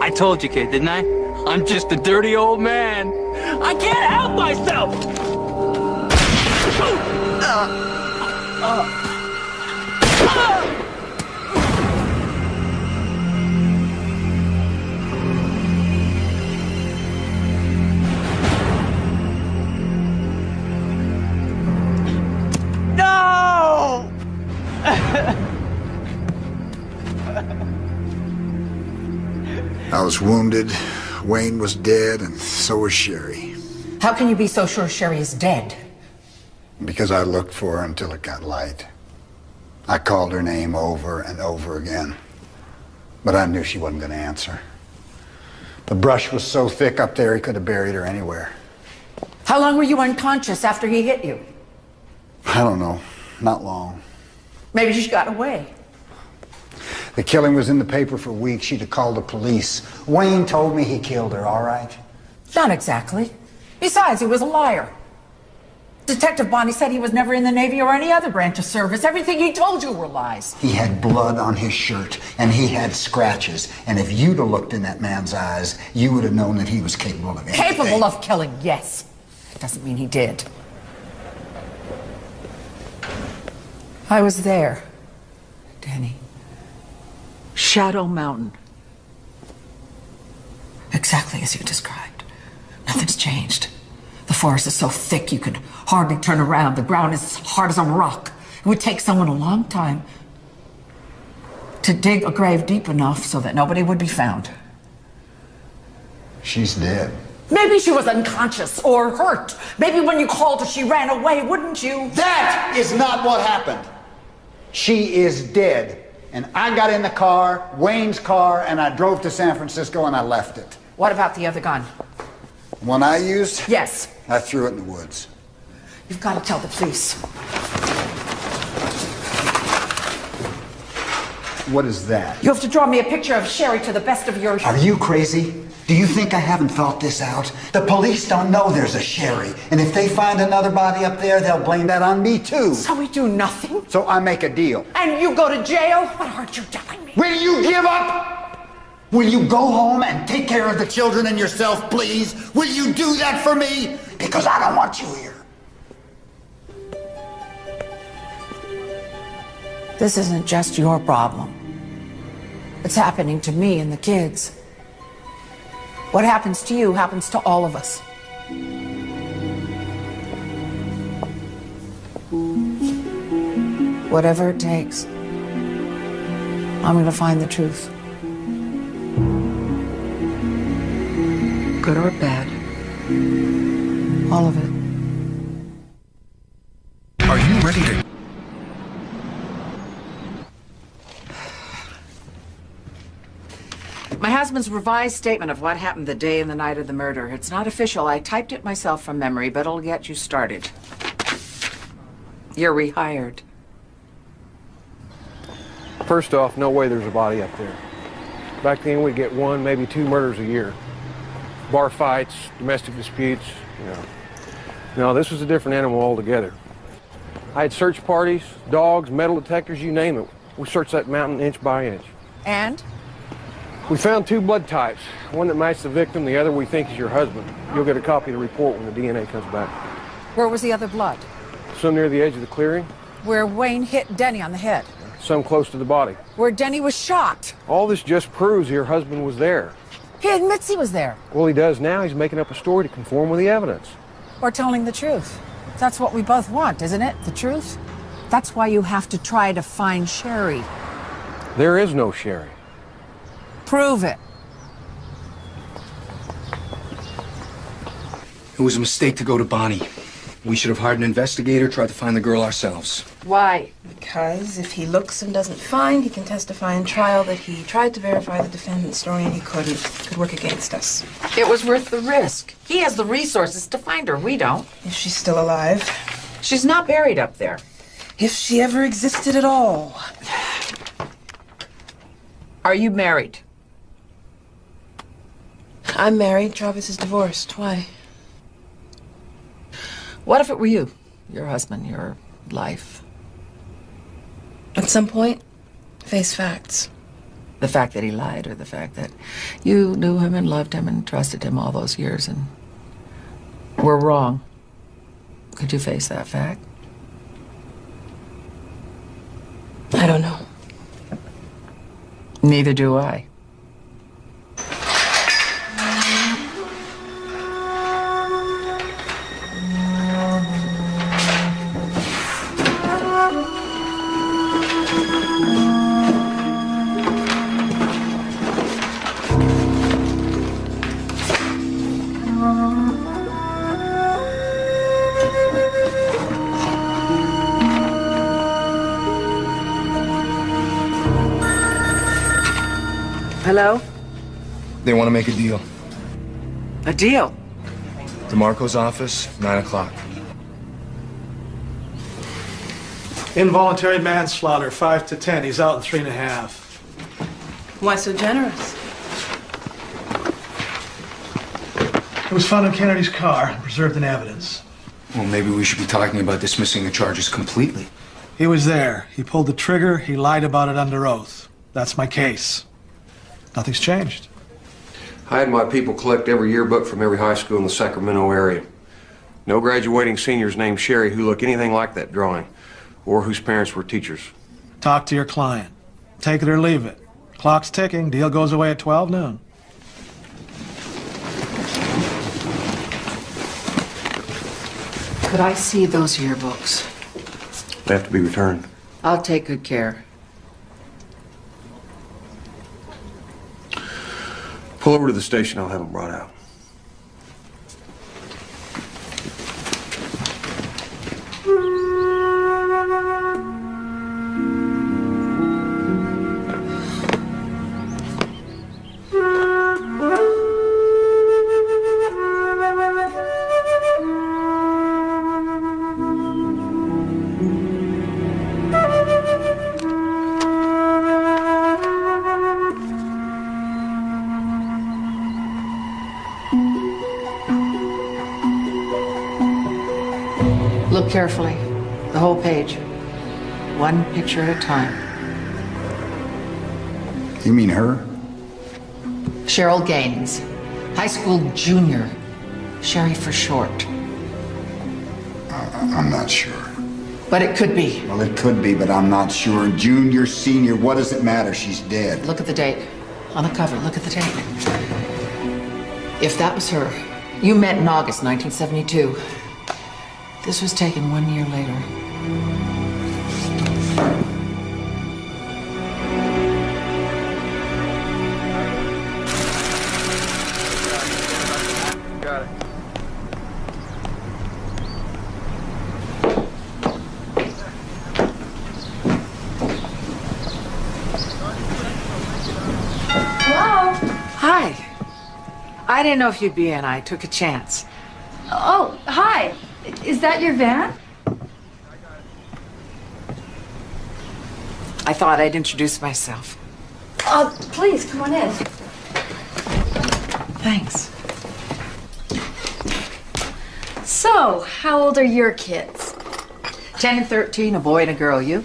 I told you, kid, didn't I? I'm just a dirty old man. I can't help myself! No! I was wounded, Wayne was dead, and so was Sherry. How can you be so sure Sherry is dead? Because I looked for her until it got light. I called her name over and over again, but I knew she wasn't going to answer. The brush was so thick up there he could have buried her anywhere. How long were you unconscious after he hit you? I don't know, not long. Maybe she got away. The killing was in the paper for weeks. She'd have called the police. Wayne told me he killed her, all right? Not exactly. Besides, he was a liar. Detective Bonnie said he was never in the Navy or any other branch of service. Everything he told you were lies. He had blood on his shirt, and he had scratches. And if you'd have looked in that man's eyes, you would have known that he was capable of anything. Capable of killing, yes. It doesn't mean he did. I was there, Danny. Shadow Mountain. Exactly as you described. Nothing's changed. The forest is so thick you could hardly turn around. The ground is as hard as a rock. It would take someone a long time to dig a grave deep enough so that nobody would be found. She's dead. Maybe she was unconscious or hurt. Maybe when you called her, she ran away, wouldn't you? That is not what happened. She is dead. And I got in the car, Wayne's car, and I drove to San Francisco and I left it. What about the other gun? The one I used? Yes. I threw it in the woods. You've got to tell the police. What is that? You have to draw me a picture of Sherry to the best of your... Are you crazy? Do you think I haven't thought this out? The police don't know there's a Sherry. And if they find another body up there, they'll blame that on me too. So we do nothing? So I make a deal. And you go to jail? What aren't you telling me? Will you give up? Will you go home and take care of the children and yourself, please? Will you do that for me? Because I don't want you here. This isn't just your problem. It's happening to me and the kids. What happens to you happens to all of us. Whatever it takes, I'm going to find the truth. Good or bad. All of it. Are you ready to... My husband's revised statement of what happened the day and the night of the murder. It's not official. I typed it myself from memory, but it'll get you started. You're rehired. First off, no way there's a body up there. Back then, we'd get one, maybe two murders a year. Bar fights, domestic disputes, you know. No, this was a different animal altogether. I had search parties, dogs, metal detectors, you name it. We searched that mountain inch by inch. And? We found two blood types, one that matched the victim, the other we think is your husband. You'll get a copy of the report when the DNA comes back. Where was the other blood? Some near the edge of the clearing, Where Wayne hit Denny on the head. some close to the body. Where Denny was shot. All this just proves your husband was there. He admits he was there. Well, he does now. He's making up a story to conform with the evidence. Or telling the truth. That's what we both want, isn't it? The truth? That's why you have to try to find Sherry. There is no Sherry. Prove it. It was a mistake to go to Bonnie. We should have hired an investigator, tried to find the girl ourselves. Why? Because if he looks and doesn't find, he can testify in trial that he tried to verify the defendant's story and he couldn't. Could work against us. It was worth the risk. He has the resources to find her. We don't. If she's still alive. She's not buried up there. If she ever existed at all. Are you married? I'm married. Travis is divorced. Why? What if it were you? Your husband, your life. At some point, face facts. The fact that he lied, or the fact that you knew him and loved him and trusted him all those years and were wrong. Could you face that fact? I don't know. Neither do I. Hello? They want to make a deal. A deal? DeMarco's office, 9 o'clock. Involuntary manslaughter, 5 to 10. He's out in 3.5. Why so generous? It was found in Kennedy's car and preserved in evidence. Well, maybe we should be talking about dismissing the charges completely. He was there. He pulled the trigger. He lied about it under oath. That's my case. Nothing's changed. I had my people collect every yearbook from every high school in the Sacramento area. No graduating seniors named Sherry who look anything like that drawing, or whose parents were teachers. Talk to your client. Take it or leave it. Clock's ticking. Deal goes away at 12 noon. Could I see those yearbooks? They have to be returned. I'll take good care. Pull over to the station, I'll have them brought out. Look carefully. The whole page. One picture at a time. You mean her? Cheryl Gaines. High school junior. Sherry for short. I'm not sure. But it could be. Well, it could be, but I'm not sure. Junior, senior, what does it matter? She's dead. Look at the date. On the cover, look at the date. If that was her, you met in August 1972. This was taken 1 year later. Got it. Hello? Hi. I didn't know if you'd be in. I took a chance. Oh, hi. Is that your van? I thought I'd introduce myself. Please, come on in. Thanks. So, how old are your kids? 10 and 13, a boy and a girl. You?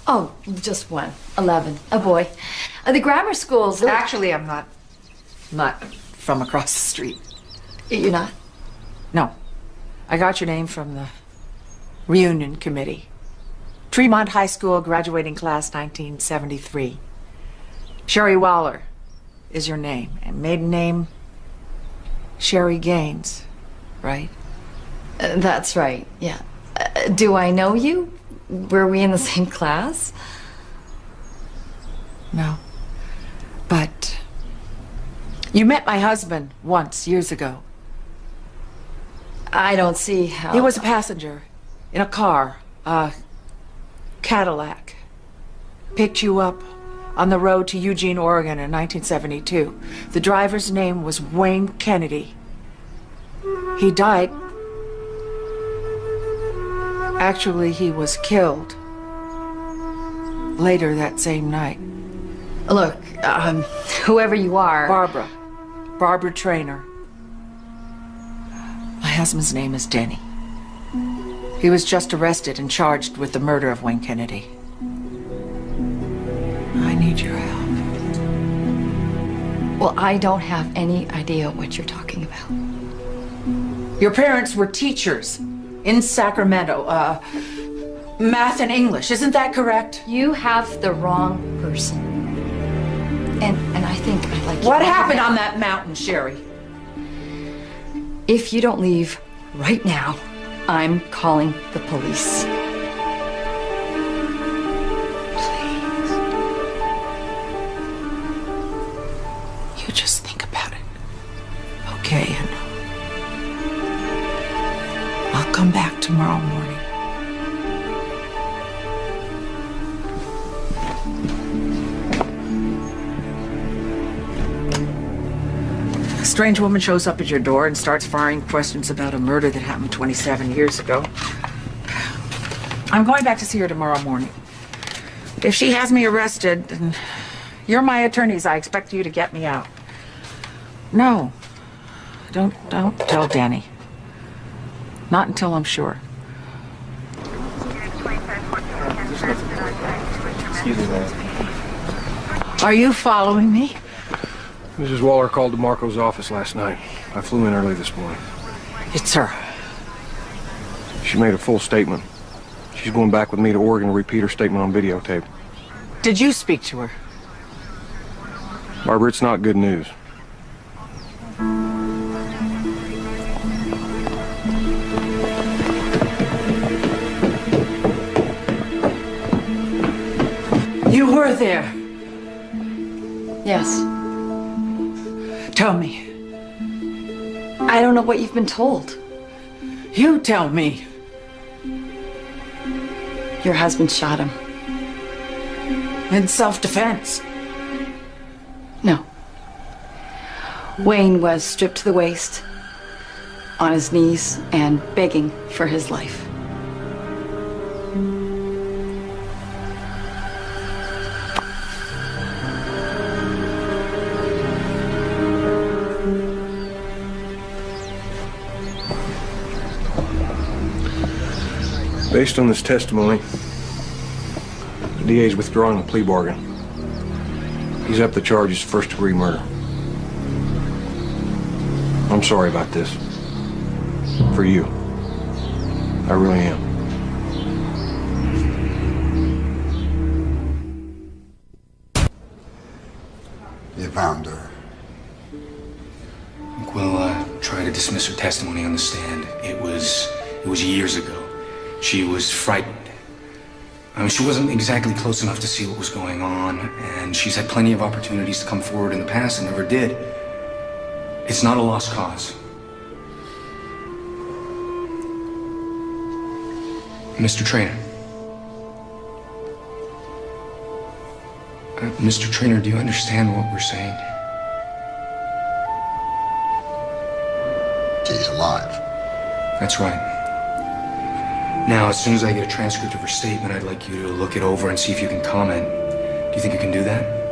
Oh, just one. 11, a boy. The grammar schools... Actually, I'm not from across the street. You're not? No. I got your name from the reunion committee. Tremont High School graduating class 1973. Sherry Waller is your name. And maiden name, Sherry Gaines, right? That's right, yeah. Do I know you? Were we in the same class? No. But you met my husband once, years ago. I don't see how... He was a passenger in a car, a Cadillac. Picked you up on the road to Eugene, Oregon in 1972. The driver's name was Wayne Kennedy. He died. Actually, he was killed later that same night. Look, whoever you are... Barbara Traynor. My husband's name is Denny. He was just arrested and Well, I don't have any idea what you're talking about. Your parents were teachers in Sacramento. Math and English, isn't that correct? You have the wrong person. And I think I'd like you. What happened on that mountain, Sherry? If you don't leave right now, I'm calling the police. You just think about it. Okay, and I'll come back tomorrow morning. A strange woman shows up at your door and starts firing questions about a murder that happened 27 years ago. I'm going back to see her tomorrow morning. If she has me arrested, then you're my attorneys. I expect you to get me out. No. Don't tell Danny. Not until I'm sure. Excuse me, ma'am. Are you following me? Mrs. Waller called DeMarco's office last night. I flew in early this morning. It's her. She made a full statement. She's going back with me to Oregon to repeat her statement on videotape. Did you speak to her? Barbara, it's not good news. You were there. Yes. Tell me. I don't know what you've been told. You tell me. Your husband shot him. In self-defense. No. Wayne was stripped to the waist, on his knees, and begging for his life. Based on this testimony, the DA's withdrawing the plea bargain. He's up the charges of first-degree murder. I'm sorry about this. For you. I really am. You found her. We'll try to dismiss her testimony on the stand. It was years ago. She was frightened. I mean, she wasn't exactly close enough to see what was going on, and she's had plenty of opportunities to come forward in the past and never did. It's not a lost cause. Mr. Trainer. Mr. Trainer, do you understand what we're saying? She's alive. That's right. Now, as soon as I get a transcript of her statement, I'd like you to look it over and see if you can comment. Do you think you can do that?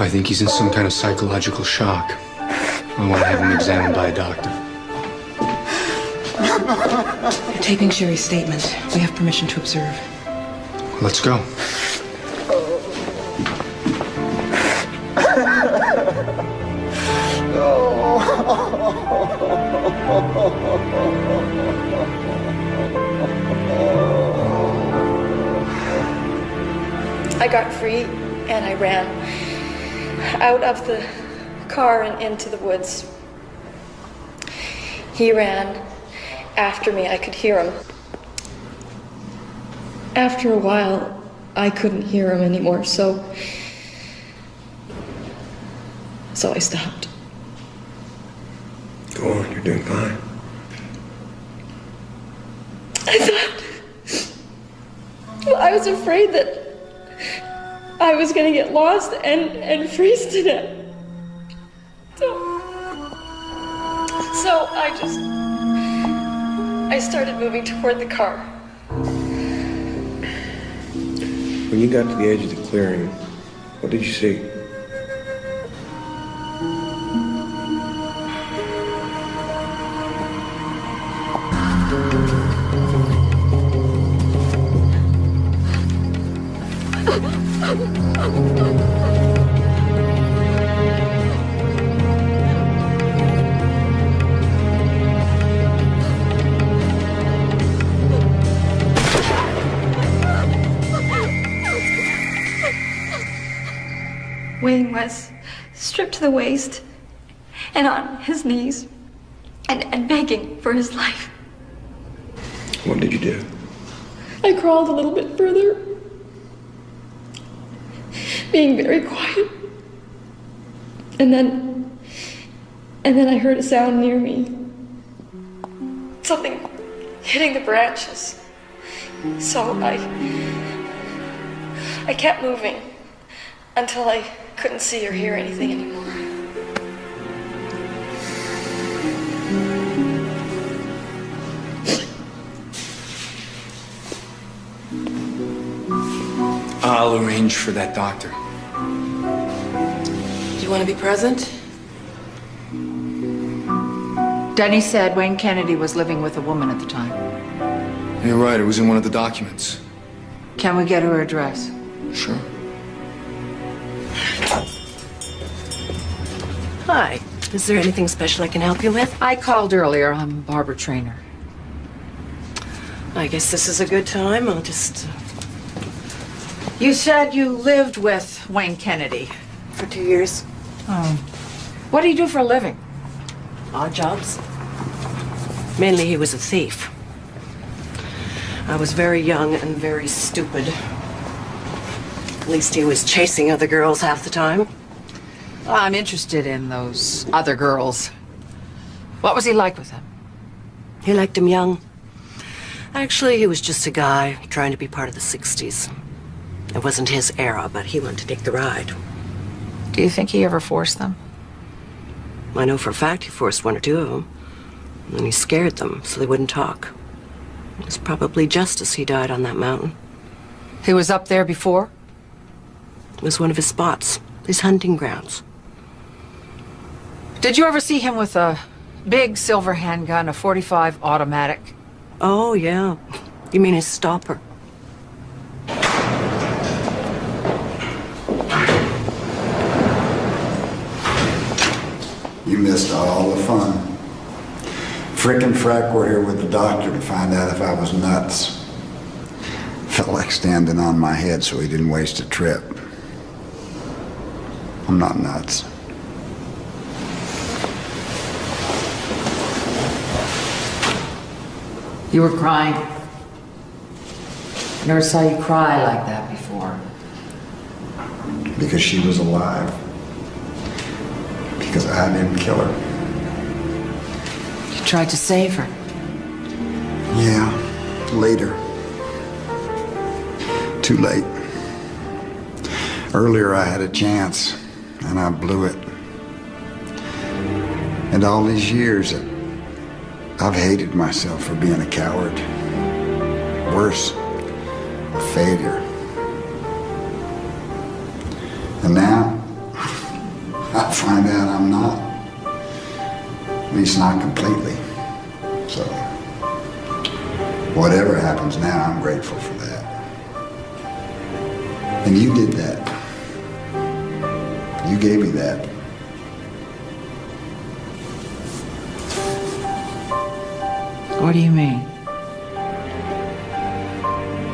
I think he's in some kind of psychological shock. I want to have him examined by a doctor. You're taping Sherry's statement. We have permission to observe. Let's go. I got free and I ran out of the car and into the woods. He ran after me. I could hear him. After a while, I couldn't hear him anymore, so I stopped. Go on, you're doing fine. I was afraid that I was gonna get lost and freeze to death. So I started moving toward the car. When you got to the edge of the clearing, what did you see? Wayne was stripped to the waist and on his knees and begging for his life. What did you do? I crawled a little bit further, being very quiet. And then I heard a sound near me. Something hitting the branches. So I kept moving until I couldn't see or hear anything anymore. I'll arrange for that doctor. Do you want to be present? Denny said Wayne Kennedy was living with a woman at the time. You're right, it was in one of the documents. Can we get her address? Sure. Hi. Is there anything special I can help you with? I called earlier. I'm Barbara Trainer. I guess this is a good time. I'll just... You said you lived with Wayne Kennedy. For 2 years. Oh. What do you do for a living? Odd jobs. Mainly he was a thief. I was very young and very stupid. At least he was chasing other girls half the time. Well, I'm interested in those other girls. What was he like with them? He liked them young. Actually, he was just a guy trying to be part of the 60s. It wasn't his era, but he wanted to take the ride. Do you think he ever forced them? I know for a fact he forced 1 or 2 of them. And then he scared them so they wouldn't talk. It was probably justice he died on that mountain. He was up there before? It was one of his spots, his hunting grounds. Did you ever see him with a big silver handgun, a .45 automatic? Oh, yeah. You mean his stopper? You missed all the fun. Frick and Frack were here with the doctor to find out if I was nuts. Felt like standing on my head so he didn't waste a trip. I'm not nuts. You were crying. Never saw you cry like that before. Because she was alive. Because I didn't kill her. You tried to save her. Yeah, later. Too late. Earlier I had a chance, and I blew it. And all these years, I've hated myself for being a coward. Worse, a failure. And now, I find out I'm not. At least not completely. So, whatever happens now, I'm grateful for that. And you did that. You gave me that. What do you mean?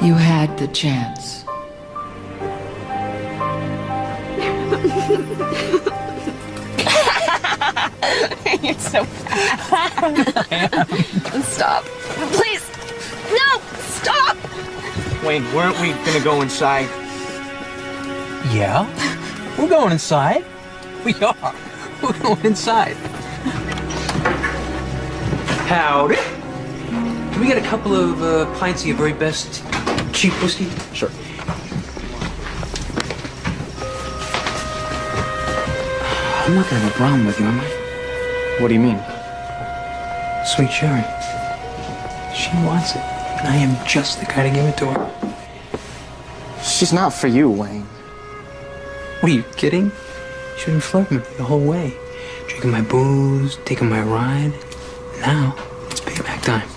You had the chance. You're so Stop. Please. No! Stop! Wayne, weren't we gonna go inside? Yeah? We're going inside. We are. We're going inside. Howdy. Can we get a couple of pints of your very best cheap whiskey? Sure. I'm not gonna have a problem with you, am I? What do you mean? Sweet Sherry. She wants it, and I am just the guy to give it to her. She's not for you, Wayne. What are you kidding? She's been flirting with me the whole way. Drinking my booze, taking my ride. Now, it's payback time.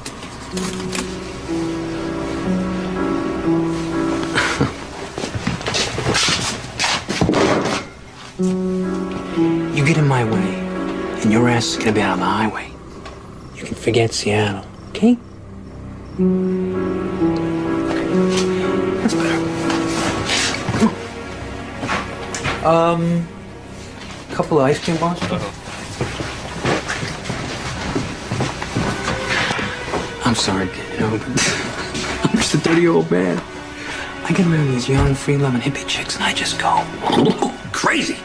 You get in my way, and your ass is gonna be out on the highway. You can forget Seattle, okay? That's better. Couple of ice cream bars? I'm sorry, you know, but I'm just a 30-year-old man. I get around these young, free-loving hippie chicks, and I just go crazy.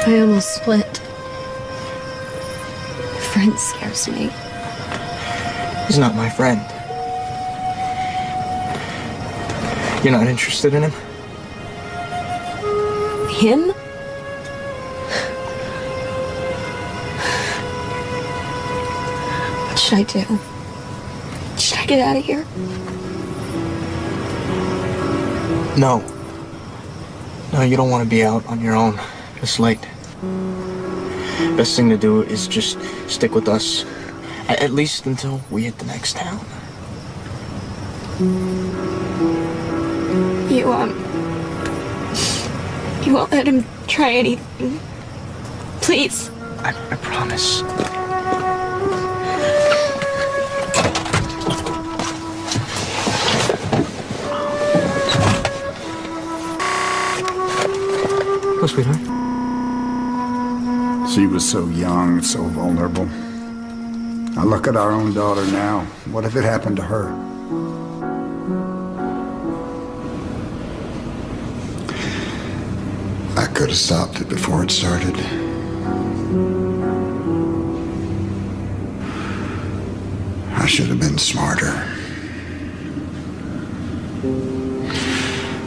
I almost split. A friend scares me. He's not my friend. You're not interested in him? Him? What should I do? Should I get out of here? No. No, you don't want to be out on your own this late. Best thing to do is just stick with us. At least until we hit the next town. You won't let him try anything. Please. I promise. Oh, sweetheart. She was so young, so vulnerable. I look at our own daughter now. What if it happened to her? I could have stopped it before it started. I should have been smarter.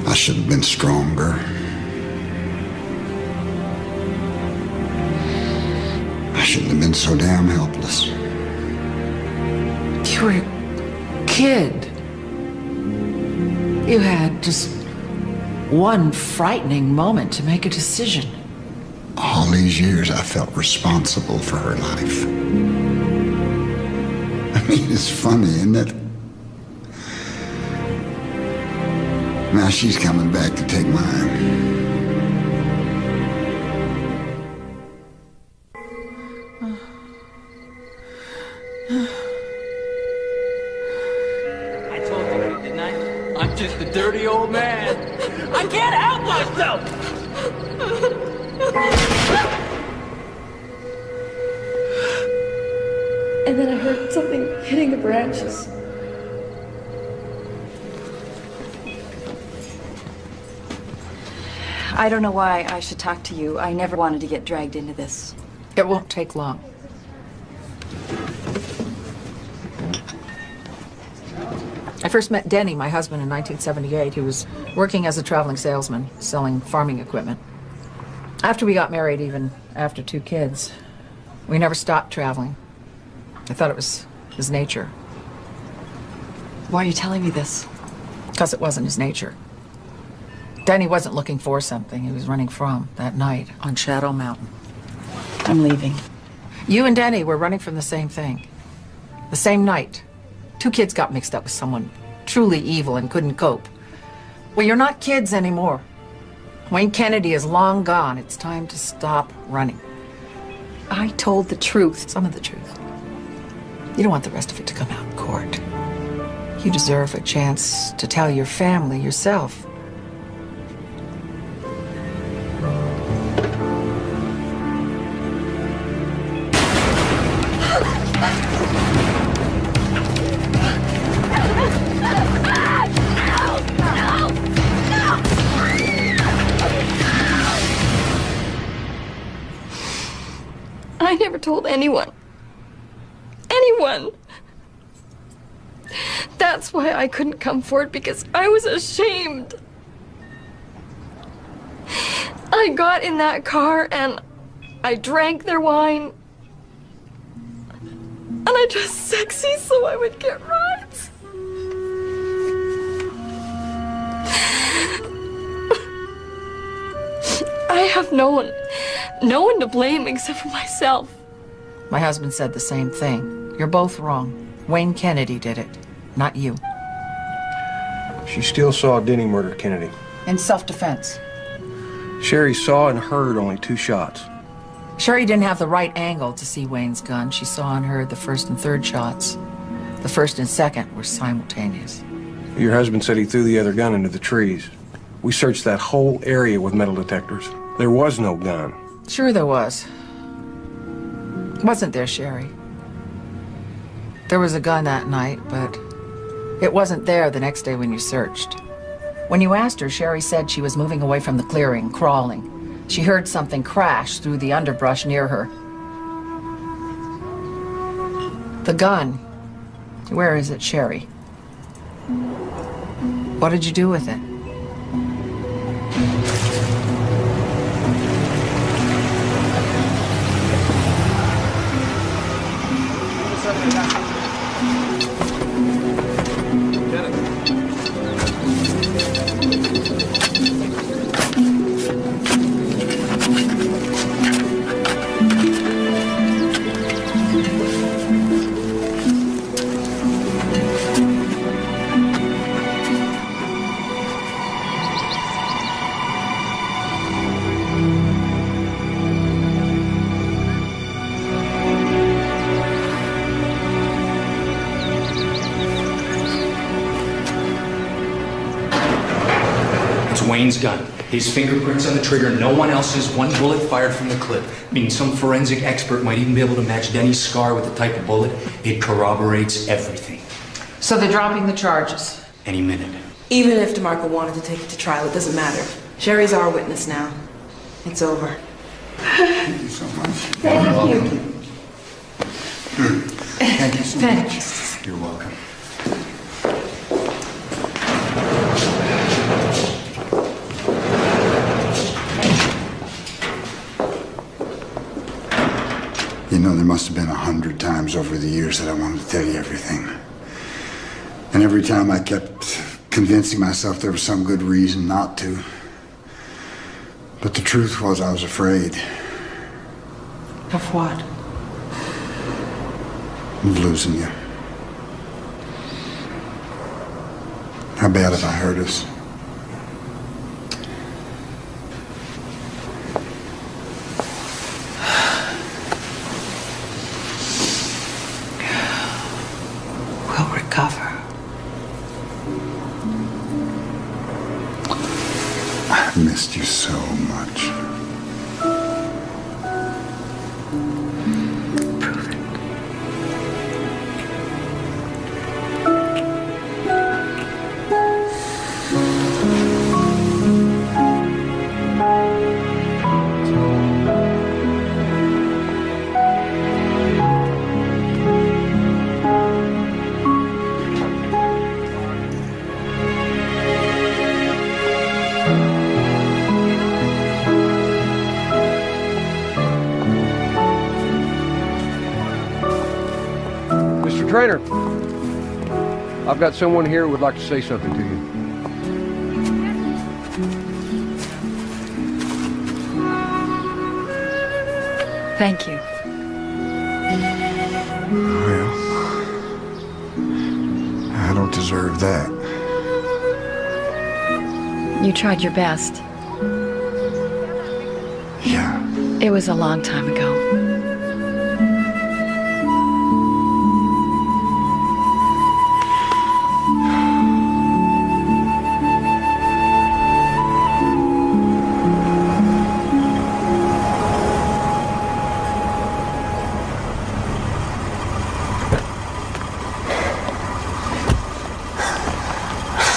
I should have been stronger. I shouldn't have been so damn helpless. You were a kid. You had just one frightening moment to make a decision. All these years I felt responsible for her life. I mean, it's funny, isn't it? Now she's coming back to take mine. I told you, didn't I? I'm just a dirty old man. I can't help myself. And then I heard something hitting the branches. I don't know why I should talk to you. I never wanted to get dragged into this. It won't take long. I first met Denny, my husband, in 1978. He was working as a traveling salesman, selling farming equipment. After we got married, even after 2 kids, we never stopped traveling. I thought it was his nature. Why are you telling me this? Because it wasn't his nature. Denny wasn't looking for something. He was running from that night on Shadow Mountain. I'm leaving. You and Denny were running from the same thing. The same night. 2 kids got mixed up with someone truly evil and couldn't cope. Well, you're not kids anymore. Wayne Kennedy is long gone. It's time to stop running. I told the truth. Some of the truth. You don't want the rest of it to come out in court. You deserve a chance to tell your family yourself. I never told anyone. Anyone! That's why I couldn't come forward, because I was ashamed. I got in that car and I drank their wine. And I dressed sexy so I would get rides. I have no one to blame except for myself. My husband said the same thing. You're both wrong. Wayne Kennedy did it, not you. She still saw Denny murder Kennedy. In self-defense. Sherry saw and heard only 2 shots. Sherry didn't have the right angle to see Wayne's gun. She saw and heard the first and third shots. The first and second were simultaneous. Your husband said he threw the other gun into the trees. We searched that whole area with metal detectors. There was no gun. Sure there was. Wasn't there, Sherry? There was a gun that night, but it wasn't there the next day when you searched. When you asked her, Sherry said she was moving away from the clearing, crawling. She heard something crash through the underbrush near her. The gun. Where is it, Sherry? What did you do with it? Wayne's gun. His fingerprints on the trigger, no one else's, 1 bullet fired from the clip. Meaning some forensic expert might even be able to match Denny's scar with the type of bullet. It corroborates everything. So they're dropping the charges? Any minute. Even if DeMarco wanted to take it to trial, it doesn't matter. Sherry's our witness now. It's over. Thank you so much. Thank you. Thank you so Thank much. You're welcome. You know, there must have been 100 times over the years that I wanted to tell you everything. And every time I kept convincing myself there was some good reason not to. But the truth was I was afraid. Of what? Of losing you. How bad have I hurt us? We'll recover. I missed you so much. Prove it. Mr. Trainer, I've got someone here who would like to say something to you. Thank you. Well, I don't deserve that. You tried your best. Yeah. It was a long time ago.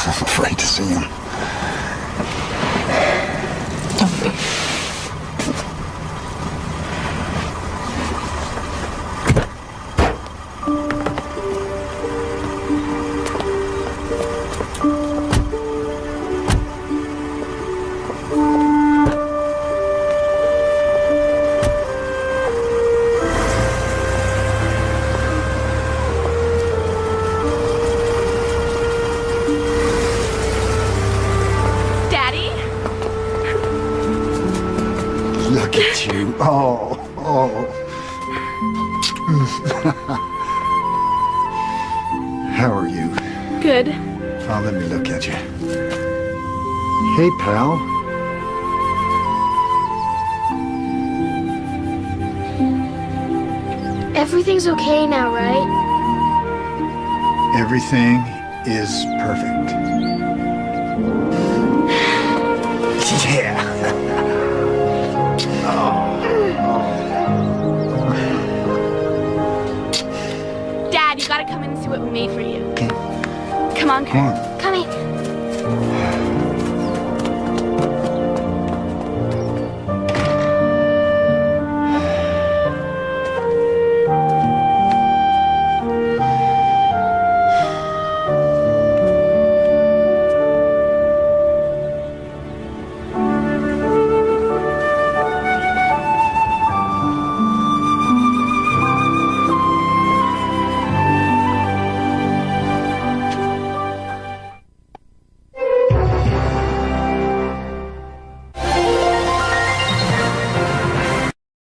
I'm afraid to see him. at you. Oh. How are you? Good. Oh, let me look at you. Hey, pal. Everything's okay now, right? Everything is perfect. Yeah. Dad, you gotta come in and see what we made for you. Okay. Come on, Come on. Come here.